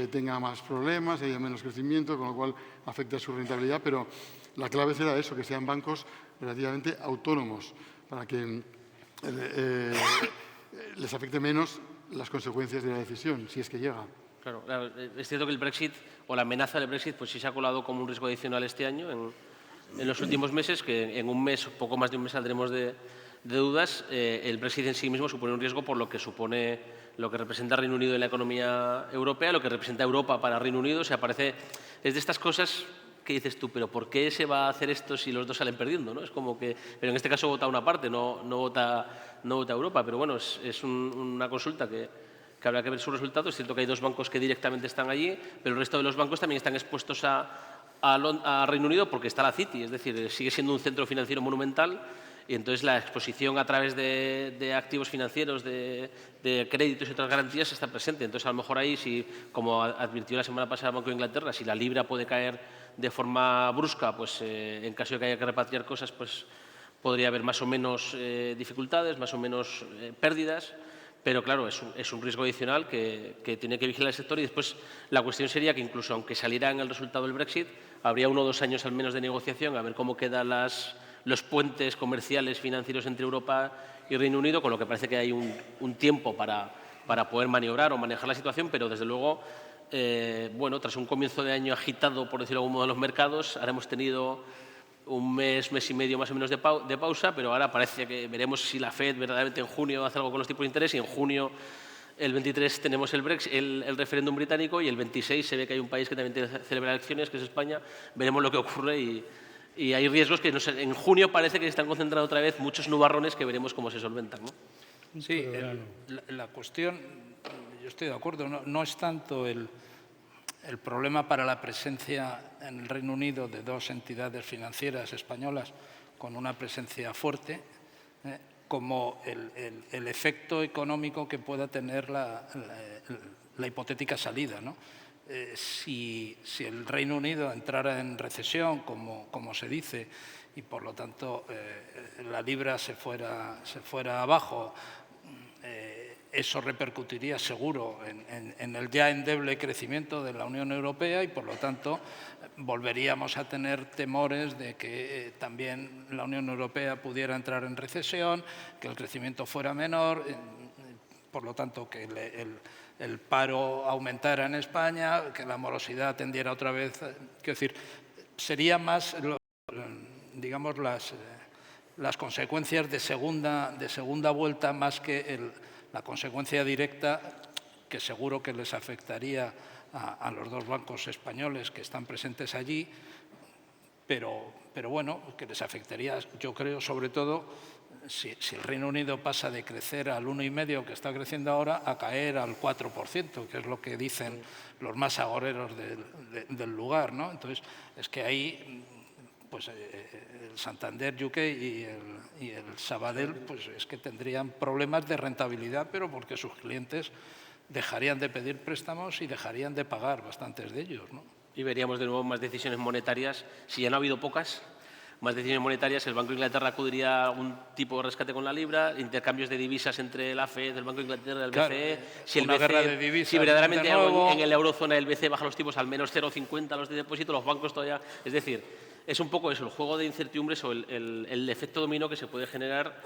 tenga más problemas, haya menos crecimiento, con lo cual afecta a su rentabilidad, pero la clave será eso, que sean bancos relativamente autónomos, para que les afecte menos las consecuencias de la decisión, si es que llega. Claro, es cierto que el Brexit, o la amenaza del Brexit, pues sí se ha colado como un riesgo adicional este año, en los últimos meses, que en un mes, poco más de un mes, saldremos de dudas. El Brexit en sí mismo supone un riesgo por lo que supone, lo que representa Reino Unido en la economía europea, lo que representa Europa para Reino Unido. O sea, es de estas cosas que dices tú, pero ¿por qué se va a hacer esto si los dos salen perdiendo, ¿no? Es como que, pero en este caso vota una parte, no vota Europa, pero bueno, es una consulta que habrá que ver sus resultados. Es cierto que hay 2 bancos que directamente están allí, pero el resto de los bancos también están expuestos a Reino Unido porque está la City, es decir, sigue siendo un centro financiero monumental y entonces la exposición a través de activos financieros, de créditos y otras garantías está presente. Entonces, a lo mejor ahí, si, como advirtió la semana pasada el Banco de Inglaterra, si la libra puede caer de forma brusca, pues en caso de que haya que repatriar cosas, pues podría haber más o menos dificultades, más o menos pérdidas. Pero claro, es un riesgo adicional que tiene que vigilar el sector y después la cuestión sería que incluso aunque saliera en el resultado del Brexit, habría 1 o 2 años al menos de negociación a ver cómo quedan los puentes comerciales financieros entre Europa y Reino Unido, con lo que parece que hay un tiempo para poder maniobrar o manejar la situación, pero desde luego, bueno, tras un comienzo de año agitado, por decirlo de algún modo, en los mercados, ahora hemos tenido un mes y medio más o menos de pausa, pero ahora parece que veremos si la FED verdaderamente en junio hace algo con los tipos de interés y en junio, el 23, tenemos el Brexit, el referéndum británico y el 26 se ve que hay un país que también celebra elecciones, que es España. Veremos lo que ocurre y hay riesgos que en junio parece que se están concentrando otra vez muchos nubarrones que veremos cómo se solventan, ¿no? Sí, la cuestión, yo estoy de acuerdo, no es tanto el problema para la presencia en el Reino Unido de 2 entidades financieras españolas con una presencia fuerte, como el efecto económico que pueda tener la hipotética salida, ¿no? Si el Reino Unido entrara en recesión, como se dice, y por lo tanto la libra se fuera abajo, eso repercutiría seguro en el ya endeble crecimiento de la Unión Europea y, por lo tanto, volveríamos a tener temores de que también la Unión Europea pudiera entrar en recesión, que el crecimiento fuera menor, por lo tanto, que el paro aumentara en España, que la morosidad tendiera otra vez. Quiero decir, serían más, digamos, las consecuencias de segunda vuelta más que la consecuencia directa que seguro que les afectaría a los 2 bancos españoles que están presentes allí, pero bueno, que les afectaría, yo creo, sobre todo, si el Reino Unido pasa de crecer al 1,5% que está creciendo ahora a caer al 4%, que es lo que dicen los más agoreros del lugar, ¿no? Entonces, es que ahí, pues el Santander UK y el Sabadell, pues es que tendrían problemas de rentabilidad, pero porque sus clientes dejarían de pedir préstamos y dejarían de pagar bastantes de ellos, ¿no? Y veríamos de nuevo más decisiones monetarias, si ya no ha habido pocas, más decisiones monetarias. El Banco de Inglaterra acudiría a algún tipo de rescate con la libra, intercambios de divisas entre la FED, el Banco de Inglaterra, el BCE. Si el guerra BCE, de divisas, si verdaderamente en la eurozona el BCE baja los tipos al menos 0,50 los de depósito, los bancos todavía. Es decir, es un poco eso, el juego de incertidumbres o el efecto dominó que se puede generar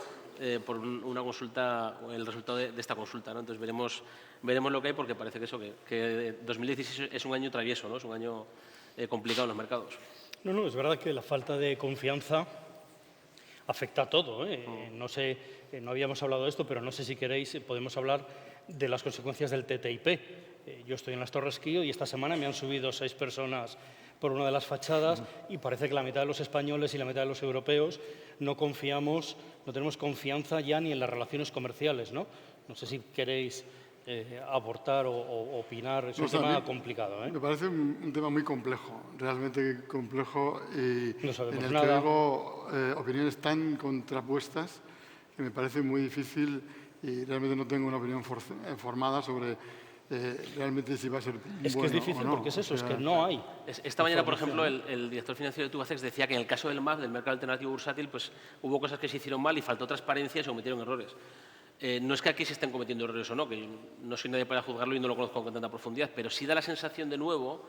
por una consulta, el resultado de esta consulta, ¿no? Entonces veremos lo que hay, porque parece que 2016 es un año travieso, ¿no? Es un año complicado en los mercados. No, es verdad que la falta de confianza afecta a todo, ¿eh? No sé, no habíamos hablado de esto, pero no sé si queréis, podemos hablar de las consecuencias del TTIP. Yo estoy en las Torres Kío y esta semana me han subido 6 personas por una de las fachadas y parece que la mitad de los españoles y la mitad de los europeos no tenemos confianza ya ni en las relaciones comerciales, ¿no? No sé si queréis aportar o opinar, es un tema complicado, ¿eh? Me parece un tema muy complejo, realmente complejo, y no sabemos en el nada. que oigo opiniones tan contrapuestas que me parece muy difícil y realmente no tengo una opinión formada sobre realmente si va a ser Es que bueno es difícil o no. porque es eso, es que no hay. Esta mañana, por ejemplo, el director financiero de Tubacex decía que en el caso del MAB, del mercado alternativo bursátil, pues hubo cosas que se hicieron mal y faltó transparencia y se cometieron errores. No es que aquí se estén cometiendo errores o no, que no soy nadie para juzgarlo y no lo conozco con tanta profundidad, pero sí da la sensación de nuevo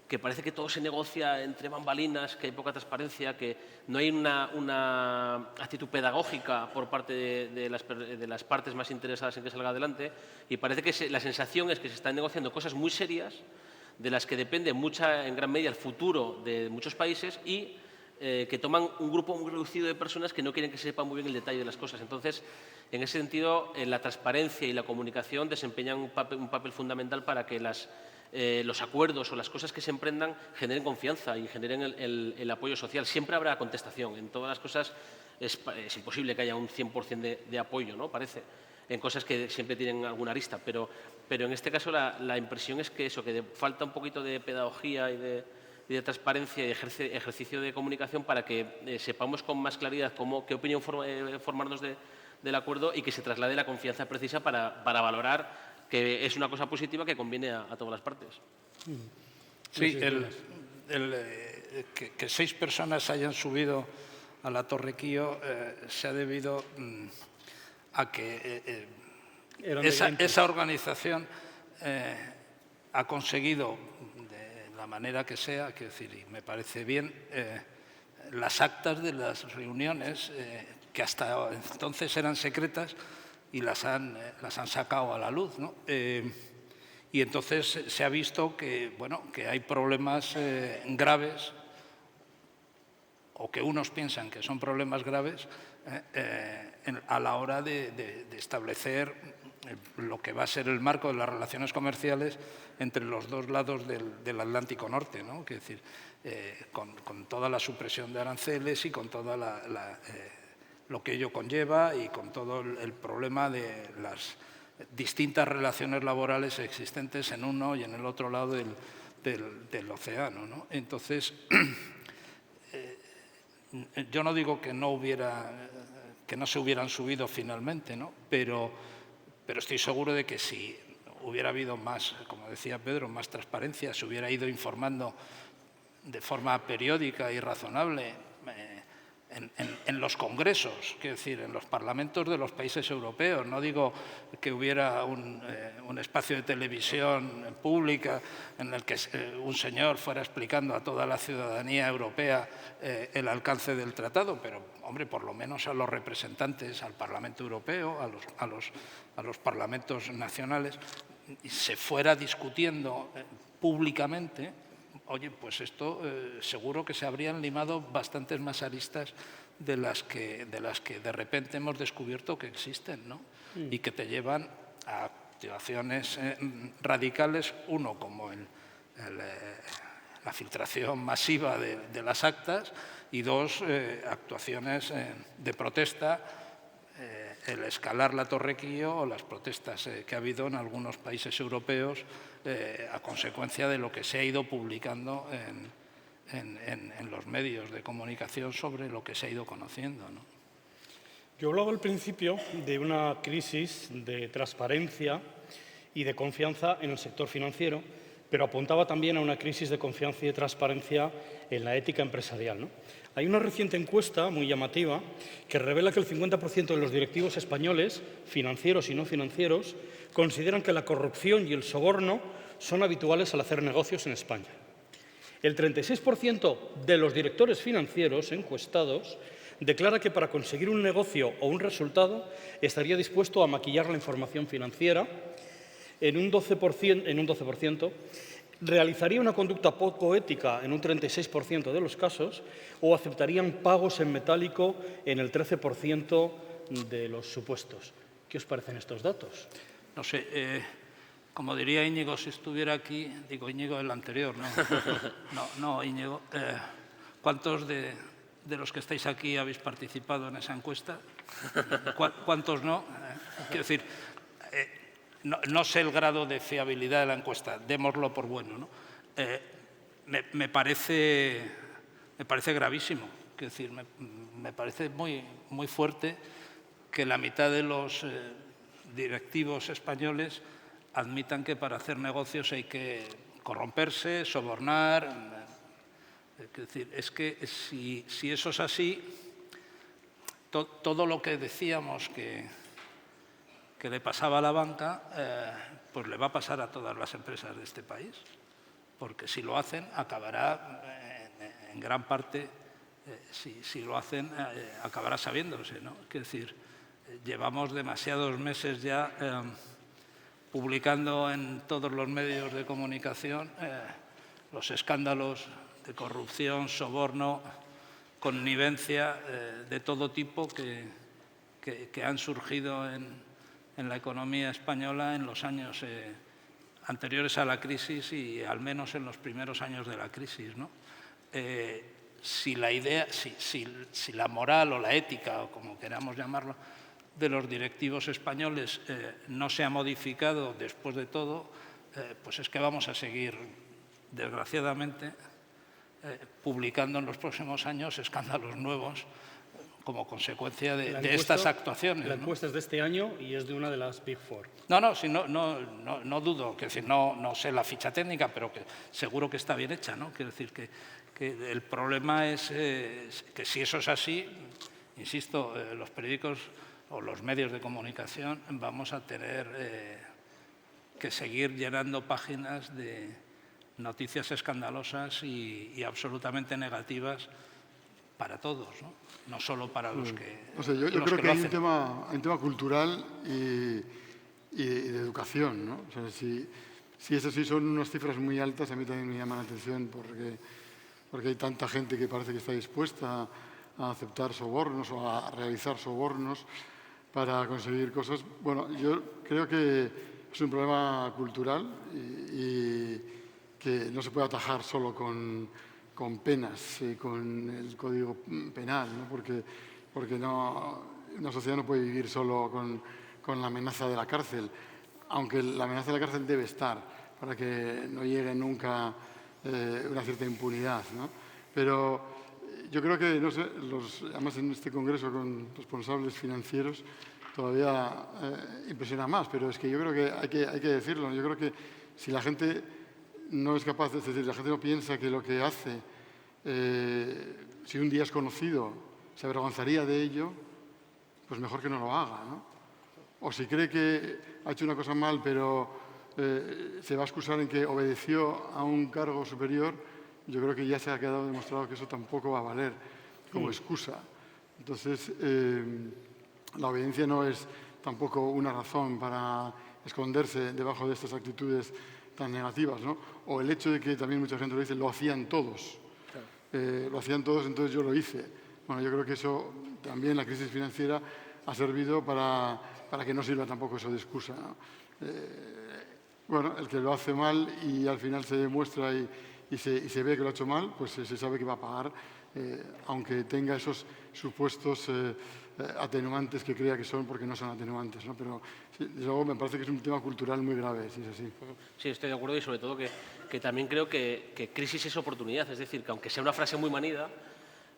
que parece que todo se negocia entre bambalinas, que hay poca transparencia, que no hay una actitud pedagógica por parte de las partes más interesadas en que salga adelante, y parece que la sensación es que se están negociando cosas muy serias de las que depende en gran medida el futuro de muchos países y que toman un grupo muy reducido de personas que no quieren que se sepa muy bien el detalle de las cosas. Entonces, en ese sentido, la transparencia y la comunicación desempeñan un papel fundamental para que las los acuerdos o las cosas que se emprendan generen confianza y generen el apoyo social. Siempre habrá contestación. En todas las cosas es imposible que haya un 100% de apoyo, ¿no? Parece, en cosas que siempre tienen alguna arista. Pero en este caso la impresión es que falta un poquito de pedagogía y de transparencia y ejercicio de comunicación para que sepamos con más claridad qué opinión formarnos del acuerdo y que se traslade la confianza precisa para valorar que es una cosa positiva que conviene a todas las partes. Sí, que 6 personas hayan subido a la Torre Kío se ha debido a que esa organización ha conseguido, de la manera que sea, quiero decir, y me parece bien, las actas de las reuniones que hasta entonces eran secretas y las han sacado a la luz, ¿no? Y entonces se ha visto que, bueno, que hay problemas graves, o que unos piensan que son problemas graves, a la hora de establecer lo que va a ser el marco de las relaciones comerciales entre los dos lados del Atlántico Norte, ¿no? Es decir, con toda la supresión de aranceles y con toda lo que ello conlleva y con todo el problema de las distintas relaciones laborales existentes en uno y en el otro lado del océano, ¿no? Entonces, yo no digo que no se hubieran subido finalmente, ¿no? Pero estoy seguro de que si hubiera habido más, como decía Pedro, más transparencia, se hubiera ido informando de forma periódica y razonable en los congresos, quiero decir, en los parlamentos de los países europeos. No digo que hubiera un espacio de televisión pública en el que un señor fuera explicando a toda la ciudadanía europea el alcance del tratado, pero, hombre, por lo menos a los representantes, al Parlamento Europeo, a los parlamentos nacionales, se fuera discutiendo públicamente. Oye, pues esto seguro que se habrían limado bastantes más aristas de las que de repente hemos descubierto que existen, ¿no? Y que te llevan a actuaciones radicales, uno como la filtración masiva de las actas, y dos, actuaciones de protesta, el escalar la Torre Kío o las protestas que ha habido en algunos países europeos a consecuencia de lo que se ha ido publicando en los medios de comunicación sobre lo que se ha ido conociendo, ¿no? Yo hablaba al principio de una crisis de transparencia y de confianza en el sector financiero, pero apuntaba también a una crisis de confianza y de transparencia en la ética empresarial, ¿no? Hay una reciente encuesta muy llamativa que revela que el 50% de los directivos españoles, financieros y no financieros, consideran que la corrupción y el soborno son habituales al hacer negocios en España. El 36% de los directores financieros encuestados declara que para conseguir un negocio o un resultado estaría dispuesto a maquillar la información financiera. En un 12%, realizaría una conducta poco ética en un 36% de los casos, o aceptarían pagos en metálico en el 13% de los supuestos. ¿Qué os parecen estos datos? No sé, como diría Íñigo si estuviera aquí, digo Íñigo el anterior, no Íñigo, ¿cuántos de los que estáis aquí habéis participado en esa encuesta? ¿Cuántos no? Quiero decir, no sé el grado de fiabilidad de la encuesta, démoslo por bueno, ¿no? Me parece gravísimo, quiero decir, me parece muy fuerte que la mitad de los directivos españoles admitan que para hacer negocios hay que corromperse, sobornar. Es decir, es que si eso es así, todo lo que decíamos que le pasaba a la banca, pues le va a pasar a todas las empresas de este país, porque si lo hacen acabará, en gran parte, si lo hacen, acabará sabiéndose, ¿no? Es decir, llevamos demasiados meses ya publicando en todos los medios de comunicación los escándalos de corrupción, soborno, connivencia de todo tipo que han surgido en la economía española en los años anteriores a la crisis y al menos en los primeros años de la crisis, ¿no? Si la moral o la ética, o como queramos llamarlo, de los directivos españoles no se ha modificado después de todo, pues es que vamos a seguir, desgraciadamente, publicando en los próximos años escándalos nuevos como consecuencia de estas actuaciones. La encuesta es de este año y es de una de las Big Four. No dudo, que decir, no sé la ficha técnica, pero que seguro que está bien hecha, ¿no? Quiero decir que el problema es que si eso es así, insisto, los periódicos o los medios de comunicación vamos a tener que seguir llenando páginas de noticias escandalosas y absolutamente negativas para todos, no solo para los que O sea, yo creo que hay un tema cultural y de educación, ¿no? O sea, si es así, son unas cifras muy altas, a mí también me llaman la atención porque hay tanta gente que parece que está dispuesta a aceptar sobornos o a realizar sobornos para conseguir cosas. Bueno, yo creo que es un problema cultural y que no se puede atajar solo con penas, con el Código Penal, ¿no? Porque una sociedad no puede vivir solo con la amenaza de la cárcel, aunque la amenaza de la cárcel debe estar para que no llegue nunca una cierta impunidad, ¿no? Pero yo creo que, no sé, además en este congreso con responsables financieros todavía impresiona más, pero es que yo creo que hay que decirlo. Yo creo que si la gente no es capaz, es decir, la gente no piensa que lo que hace, si un día es conocido, se avergonzaría de ello, pues mejor que no lo haga, ¿no? O si cree que ha hecho una cosa mal, pero se va a excusar en que obedeció a un cargo superior, yo creo que ya se ha quedado demostrado que eso tampoco va a valer como excusa. Entonces, la obediencia no es tampoco una razón para esconderse debajo de estas actitudes tan negativas, ¿no? O el hecho de que también mucha gente lo dice, lo hacían todos. Lo hacían todos, entonces yo lo hice. Bueno, yo creo que eso también, la crisis financiera, ha servido para que no sirva tampoco eso de excusa, ¿no? Bueno, el que lo hace mal y al final se demuestra y se ve que lo ha hecho mal, pues se sabe que va a pagar, aunque tenga esos supuestos atenuantes que crea que son, porque no son atenuantes, ¿no? Pero desde luego me parece que es un tema cultural muy grave, si es así. Sí, estoy de acuerdo y sobre todo que también creo que crisis es oportunidad, es decir, que aunque sea una frase muy manida,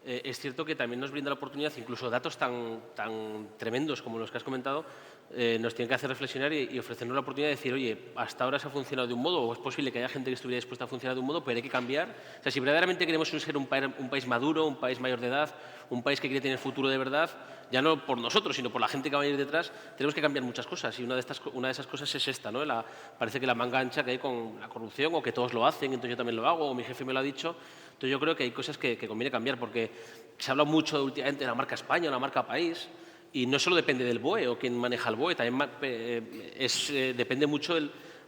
es cierto que también nos brinda la oportunidad, incluso datos tan tremendos como los que has comentado, nos tienen que hacer reflexionar y ofrecernos la oportunidad de decir, oye, hasta ahora se ha funcionado de un modo, o es posible que haya gente que estuviera dispuesta a funcionar de un modo, pero hay que cambiar. O sea, si verdaderamente queremos ser un país maduro, un país mayor de edad, un país que quiere tener futuro de verdad, ya no por nosotros, sino por la gente que va a ir detrás, tenemos que cambiar muchas cosas. Y una de esas cosas es esta, ¿no? Parece que la manga ancha que hay con la corrupción, o que todos lo hacen, entonces yo también lo hago, o mi jefe me lo ha dicho. Entonces yo creo que hay cosas que conviene cambiar, porque se habla mucho últimamente de la marca España, la marca país, y no solo depende del BOE o quién maneja el BOE, también depende mucho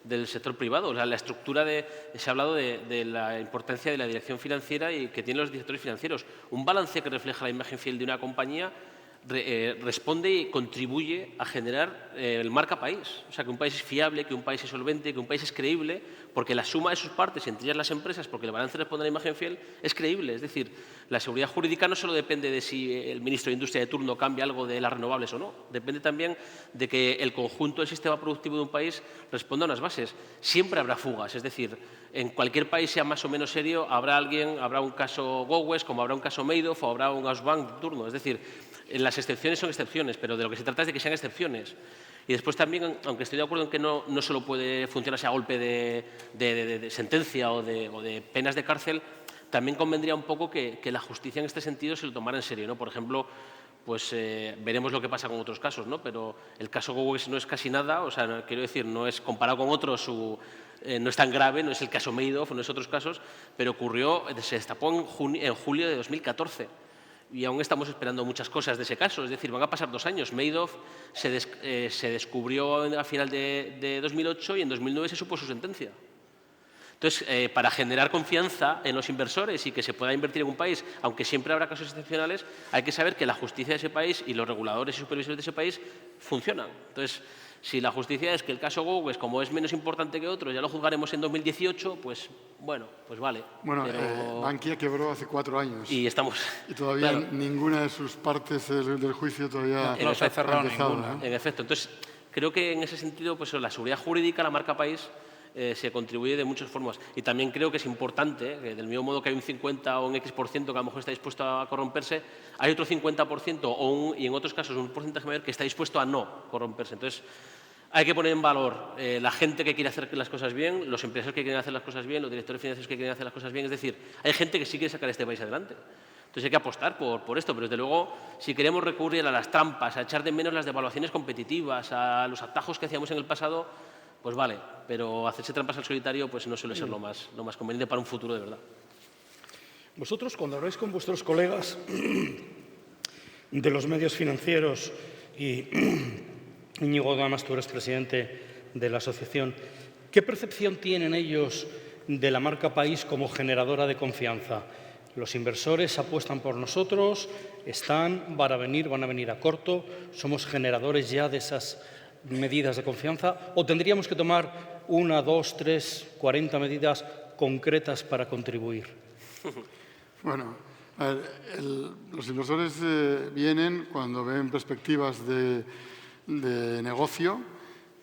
del sector privado. O sea, la estructura se ha hablado de la importancia de la dirección financiera y que tienen los directores financieros. Un balance que refleja la imagen fiel de una compañía responde y contribuye a generar el marca país. O sea, que un país es fiable, que un país es solvente, que un país es creíble, porque la suma de sus partes, entre ellas las empresas, porque el balance responde a la imagen fiel, es creíble. Es decir, la seguridad jurídica no solo depende de si el ministro de Industria de turno cambia algo de las renovables o no. Depende también de que el conjunto del sistema productivo de un país responda a unas bases. Siempre habrá fugas. Es decir, en cualquier país, sea más o menos serio, habrá un caso Gowes, como habrá un caso Madoff o habrá un Ausbank de turno. Es decir, las excepciones son excepciones, pero de lo que se trata es de que sean excepciones. Y después también, aunque estoy de acuerdo en que no solo puede funcionarse a golpe de sentencia o de penas de cárcel, también convendría un poco que la justicia en este sentido se lo tomara en serio, ¿no? Por ejemplo, pues veremos lo que pasa con otros casos, ¿no? Pero el caso Gowes no es casi nada, o sea, quiero decir, no es comparado con otros, no es tan grave, no es el caso Madoff, no es otros casos, pero se destapó en julio de 2014. Y aún estamos esperando muchas cosas de ese caso. Es decir, van a pasar 2 años. Madoff se descubrió a final de 2008 y en 2009 se supo su sentencia. Entonces, para generar confianza en los inversores y que se pueda invertir en un país, aunque siempre habrá casos excepcionales, hay que saber que la justicia de ese país y los reguladores y supervisores de ese país funcionan. Entonces, Si la justicia es que el caso Gogües, como es menos importante que otros, ya lo juzgaremos en 2018, pues bueno, pues vale. Bueno, pero... Bankia quebró hace 4 años. Y estamos... Y todavía claro, ninguna de sus partes del juicio todavía no se ha cerrado empezado, ninguna. ¿no? en efecto. Entonces, creo que en ese sentido, pues la seguridad jurídica, la marca país, se contribuye de muchas formas. Y también creo que es importante, que del mismo modo que hay un 50 o un X% que a lo mejor está dispuesto a corromperse, hay otro 50% y en otros casos un porcentaje mayor que está dispuesto a no corromperse. Entonces, hay que poner en valor la gente que quiere hacer las cosas bien, los empresarios que quieren hacer las cosas bien, los directores financieros que quieren hacer las cosas bien. Es decir, hay gente que sí quiere sacar este país adelante. Entonces hay que apostar por esto, pero desde luego, si queremos recurrir a las trampas, a echar de menos las devaluaciones competitivas, a los atajos que hacíamos en el pasado, pues vale, pero hacerse trampas al solitario pues no suele ser lo más conveniente para un futuro de verdad. Vosotros, cuando habláis con vuestros colegas de los medios financieros, y Íñigo, además tú eres presidente de la asociación, ¿qué percepción tienen ellos de la marca país como generadora de confianza? Los inversores apuestan por nosotros, van a venir a corto, somos generadores ya de esas medidas de confianza, o tendríamos que tomar 1, 2, 3, 40 medidas concretas para contribuir. Bueno, a ver, los inversores vienen cuando ven perspectivas de negocio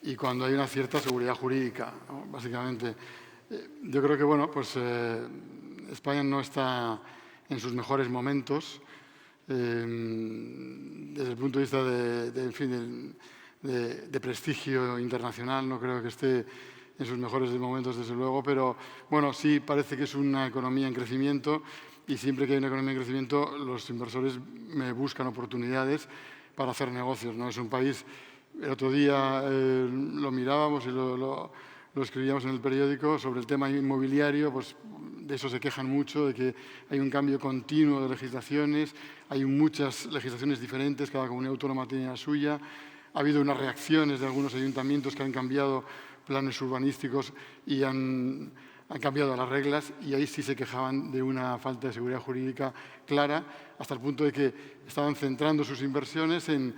y cuando hay una cierta seguridad jurídica, ¿no? Básicamente. Yo creo que, bueno, pues España no está en sus mejores momentos desde el punto de vista de prestigio internacional. No creo que esté en sus mejores momentos, desde luego, pero bueno, sí parece que es una economía en crecimiento, y siempre que hay una economía en crecimiento los inversores me buscan oportunidades para hacer negocios, ¿no? Es un país, el otro día lo mirábamos y lo escribíamos en el periódico sobre el tema inmobiliario, pues de eso se quejan mucho, de que hay un cambio continuo de legislaciones, hay muchas legislaciones diferentes, cada comunidad autónoma tiene la suya. Ha habido unas reacciones de algunos ayuntamientos que han cambiado planes urbanísticos y han cambiado las reglas, y ahí sí se quejaban de una falta de seguridad jurídica clara, hasta el punto de que estaban centrando sus inversiones en,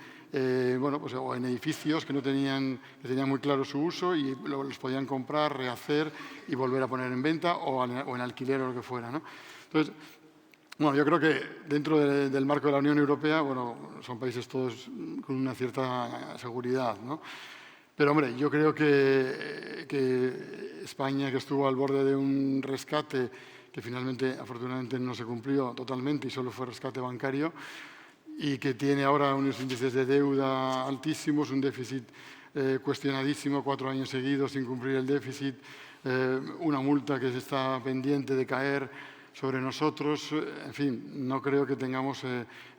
bueno, pues, o en edificios que tenían muy claro su uso y los podían comprar, rehacer y volver a poner en venta o en alquiler o lo que fuera, ¿no? Entonces, bueno, yo creo que dentro del marco de la Unión Europea, bueno, son países todos con una cierta seguridad, ¿no? Pero, hombre, yo creo que España, que estuvo al borde de un rescate que finalmente, afortunadamente, no se cumplió totalmente y solo fue rescate bancario, y que tiene ahora unos índices de deuda altísimos, un déficit cuestionadísimo, 4 años seguidos sin cumplir el déficit, una multa que está pendiente de caer sobre nosotros. En fin, no creo que tengamos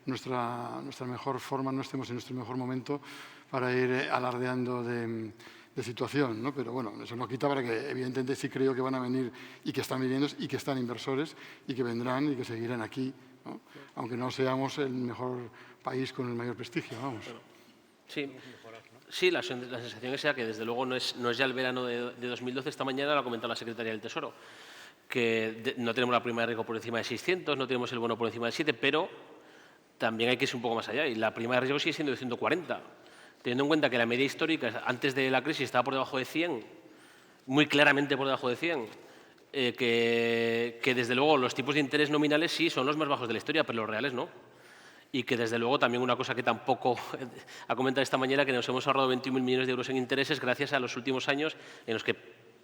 nuestra mejor forma, no estemos en nuestro mejor momento para ir alardeando de situación, ¿no? Pero bueno, eso no quita para que evidentemente sí creo que van a venir y que están viniendo y que están inversores y que vendrán y que seguirán aquí, ¿no? Aunque no seamos el mejor país con el mayor prestigio, vamos. Sí, la sensación es que desde luego no es ya el verano de 2012. Esta mañana lo ha comentado la Secretaría del Tesoro, que no tenemos la prima de riesgo por encima de 600, no tenemos el bono por encima de 7, pero también hay que ir un poco más allá, y la prima de riesgo sigue siendo de 140. Teniendo en cuenta que la media histórica antes de la crisis estaba por debajo de 100, muy claramente por debajo de 100, que desde luego los tipos de interés nominales sí son los más bajos de la historia, pero los reales no. Y que desde luego también una cosa que tampoco ha comentado esta mañana, que nos hemos ahorrado 21.000 millones de euros en intereses gracias a los últimos años en los que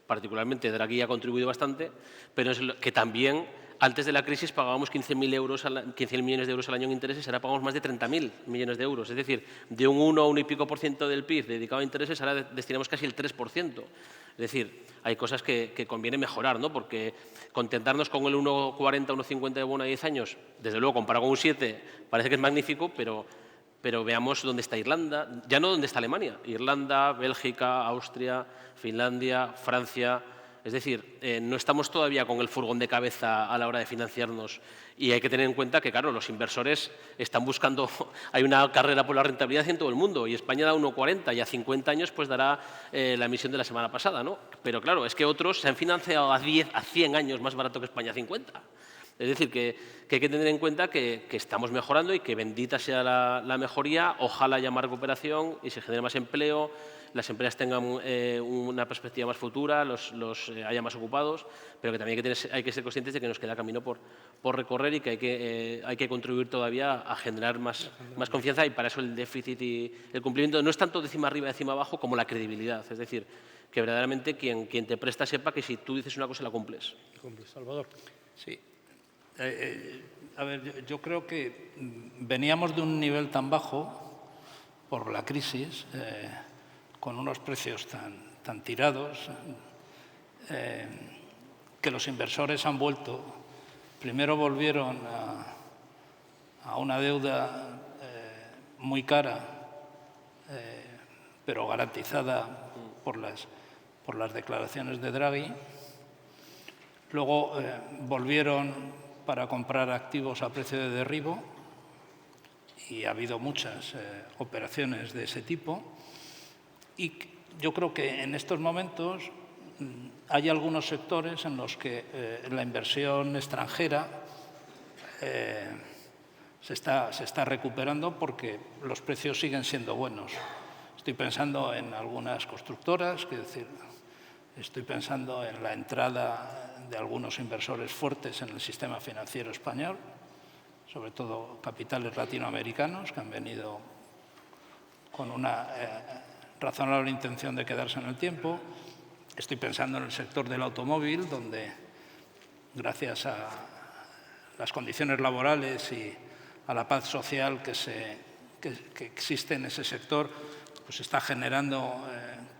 particularmente Draghi ha contribuido bastante, pero es que también antes de la crisis pagábamos 15.000 millones de euros al año en intereses, ahora pagamos más de 30.000 millones de euros. Es decir, de un 1 a 1 y pico % del PIB dedicado a intereses, ahora destinamos casi el 3%. Es decir, hay cosas que conviene mejorar, ¿no? Porque contentarnos con el 1,40, 1,50 de bono a 10 años, desde luego, comparado con un 7, parece que es magnífico, pero veamos dónde está Irlanda, ya no dónde está Alemania, Irlanda, Bélgica, Austria, Finlandia, Francia. Es decir, no estamos todavía con el furgón de cabeza a la hora de financiarnos, y hay que tener en cuenta que, claro, los inversores están buscando, hay una carrera por la rentabilidad en todo el mundo, y España da 1,40 y a 50 años pues dará la emisión de la semana pasada, ¿no? Pero claro, es que otros se han financiado a 100 años más barato que España a 50. Es decir, que hay que tener en cuenta que estamos mejorando y que bendita sea la mejoría, ojalá haya más recuperación y se genere más empleo, las empresas tengan una perspectiva más futura, haya más ocupados, pero que también hay que ser conscientes de que nos queda camino por recorrer y que hay que contribuir todavía a generar más confianza, y para eso el déficit y el cumplimiento no es tanto de cima arriba, de cima abajo, como la credibilidad. Es decir, que verdaderamente quien te presta sepa que si tú dices una cosa la cumples. Salvador. Sí. A ver, yo creo que veníamos de un nivel tan bajo por la crisis, con unos precios tan tirados, que los inversores han vuelto. Primero volvieron a una deuda muy cara, pero garantizada por las declaraciones de Draghi. Luego volvieron para comprar activos a precio de derribo, y ha habido muchas operaciones de ese tipo. Y yo creo que en estos momentos hay algunos sectores en los que la inversión extranjera se está recuperando porque los precios siguen siendo buenos. Estoy pensando en algunas constructoras, es decir, estoy pensando en la entrada de algunos inversores fuertes en el sistema financiero español, sobre todo capitales latinoamericanos que han venido con una razonable intención de quedarse en el tiempo. Estoy pensando en el sector del automóvil, donde gracias a las condiciones laborales y a la paz social que existe en ese sector, pues está generando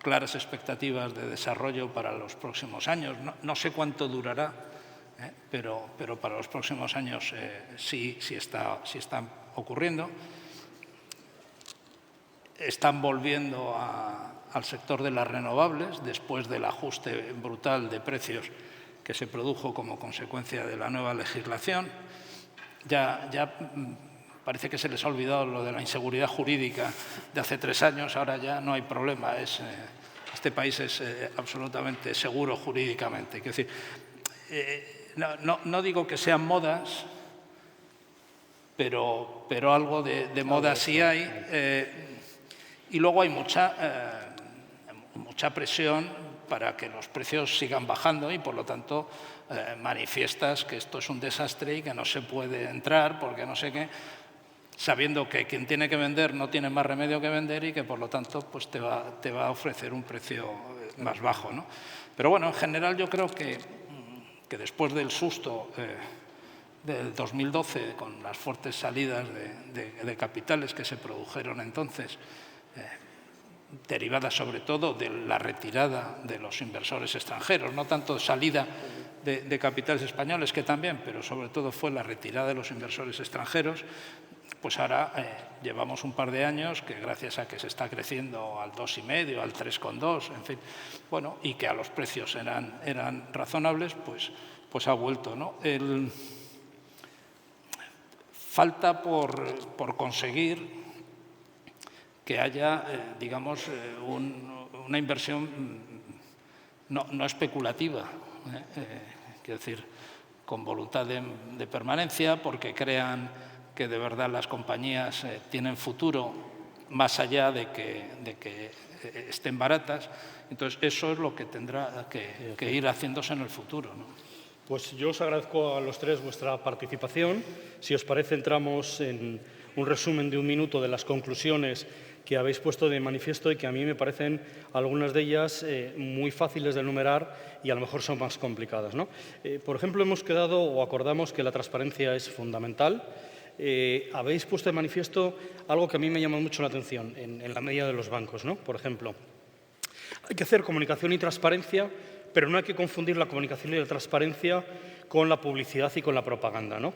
claras expectativas de desarrollo para los próximos años. No sé cuánto durará, pero para los próximos años sí está ocurriendo. Están volviendo al sector de las renovables después del ajuste brutal de precios que se produjo como consecuencia de la nueva legislación. Ya parece que se les ha olvidado lo de la inseguridad jurídica de hace 3 años, ahora ya no hay problema. Este país es absolutamente seguro jurídicamente. Quiero decir, no digo que sean modas, pero algo de moda sí hay. Y luego hay mucha presión para que los precios sigan bajando y, por lo tanto, manifiestas que esto es un desastre y que no se puede entrar porque no sé qué, sabiendo que quien tiene que vender no tiene más remedio que vender y que, por lo tanto, pues te va a ofrecer un precio más bajo, ¿no? Pero bueno, en general yo creo que después del susto del 2012, con las fuertes salidas de capitales que se produjeron entonces, derivadas sobre todo de la retirada de los inversores extranjeros, no tanto salida de capitales españoles, que también, pero sobre todo fue la retirada de los inversores extranjeros, pues ahora llevamos un par de años que, gracias a que se está creciendo al 2,5, al 3,2, en fin, bueno, y que a los precios eran razonables, pues ha vuelto, ¿no? Falta por conseguir que haya, digamos, una inversión no especulativa, quiero decir, con voluntad de permanencia, porque crean que de verdad las compañías tienen futuro más allá de que estén baratas. Entonces, eso es lo que tendrá que ir haciéndose en el futuro, ¿no? Pues yo os agradezco a los tres vuestra participación. Si os parece, entramos en un resumen de 1 minuto de las conclusiones que habéis puesto de manifiesto y que a mí me parecen algunas de ellas muy fáciles de enumerar y a lo mejor son más complicadas, ¿no? Por ejemplo, hemos quedado o acordamos que la transparencia es fundamental. Habéis puesto de manifiesto algo que a mí me llama mucho la atención en la medida de los bancos, ¿no? Por ejemplo, hay que hacer comunicación y transparencia, pero no hay que confundir la comunicación y la transparencia con la publicidad y con la propaganda, ¿no?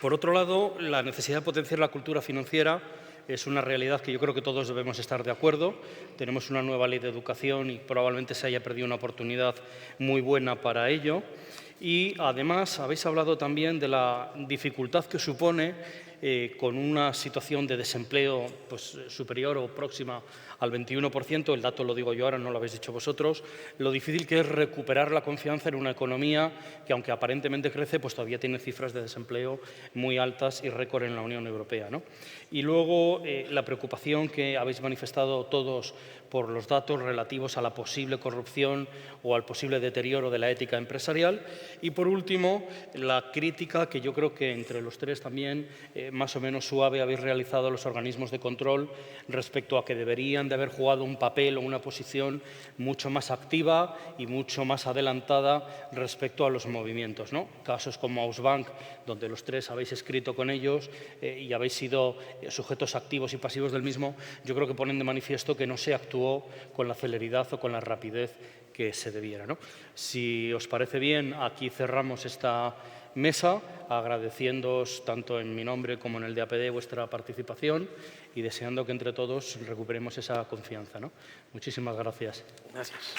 Por otro lado, la necesidad de potenciar la cultura financiera es una realidad que yo creo que todos debemos estar de acuerdo. Tenemos una nueva ley de educación y probablemente se haya perdido una oportunidad muy buena para ello. Y además habéis hablado también de la dificultad que supone con una situación de desempleo pues, superior o próxima al 21%, el dato lo digo yo ahora, no lo habéis dicho vosotros, lo difícil que es recuperar la confianza en una economía que, aunque aparentemente crece, pues todavía tiene cifras de desempleo muy altas y récord en la Unión Europea, ¿no? Y luego la preocupación que habéis manifestado todos por los datos relativos a la posible corrupción o al posible deterioro de la ética empresarial. Y por último, la crítica que yo creo que entre los tres también más o menos suave habéis realizado a los organismos de control respecto a que deberían de haber jugado un papel o una posición mucho más activa y mucho más adelantada respecto a los movimientos, ¿no? Casos como Ausbank, donde los tres habéis escrito con ellos y habéis sido sujetos activos y pasivos del mismo, yo creo que ponen de manifiesto que no se actuó con la celeridad o con la rapidez que se debiera, ¿no? Si os parece bien, aquí cerramos esta mesa, agradeciéndoos tanto en mi nombre como en el de APD vuestra participación y deseando que entre todos recuperemos esa confianza, ¿no? Muchísimas gracias. Gracias.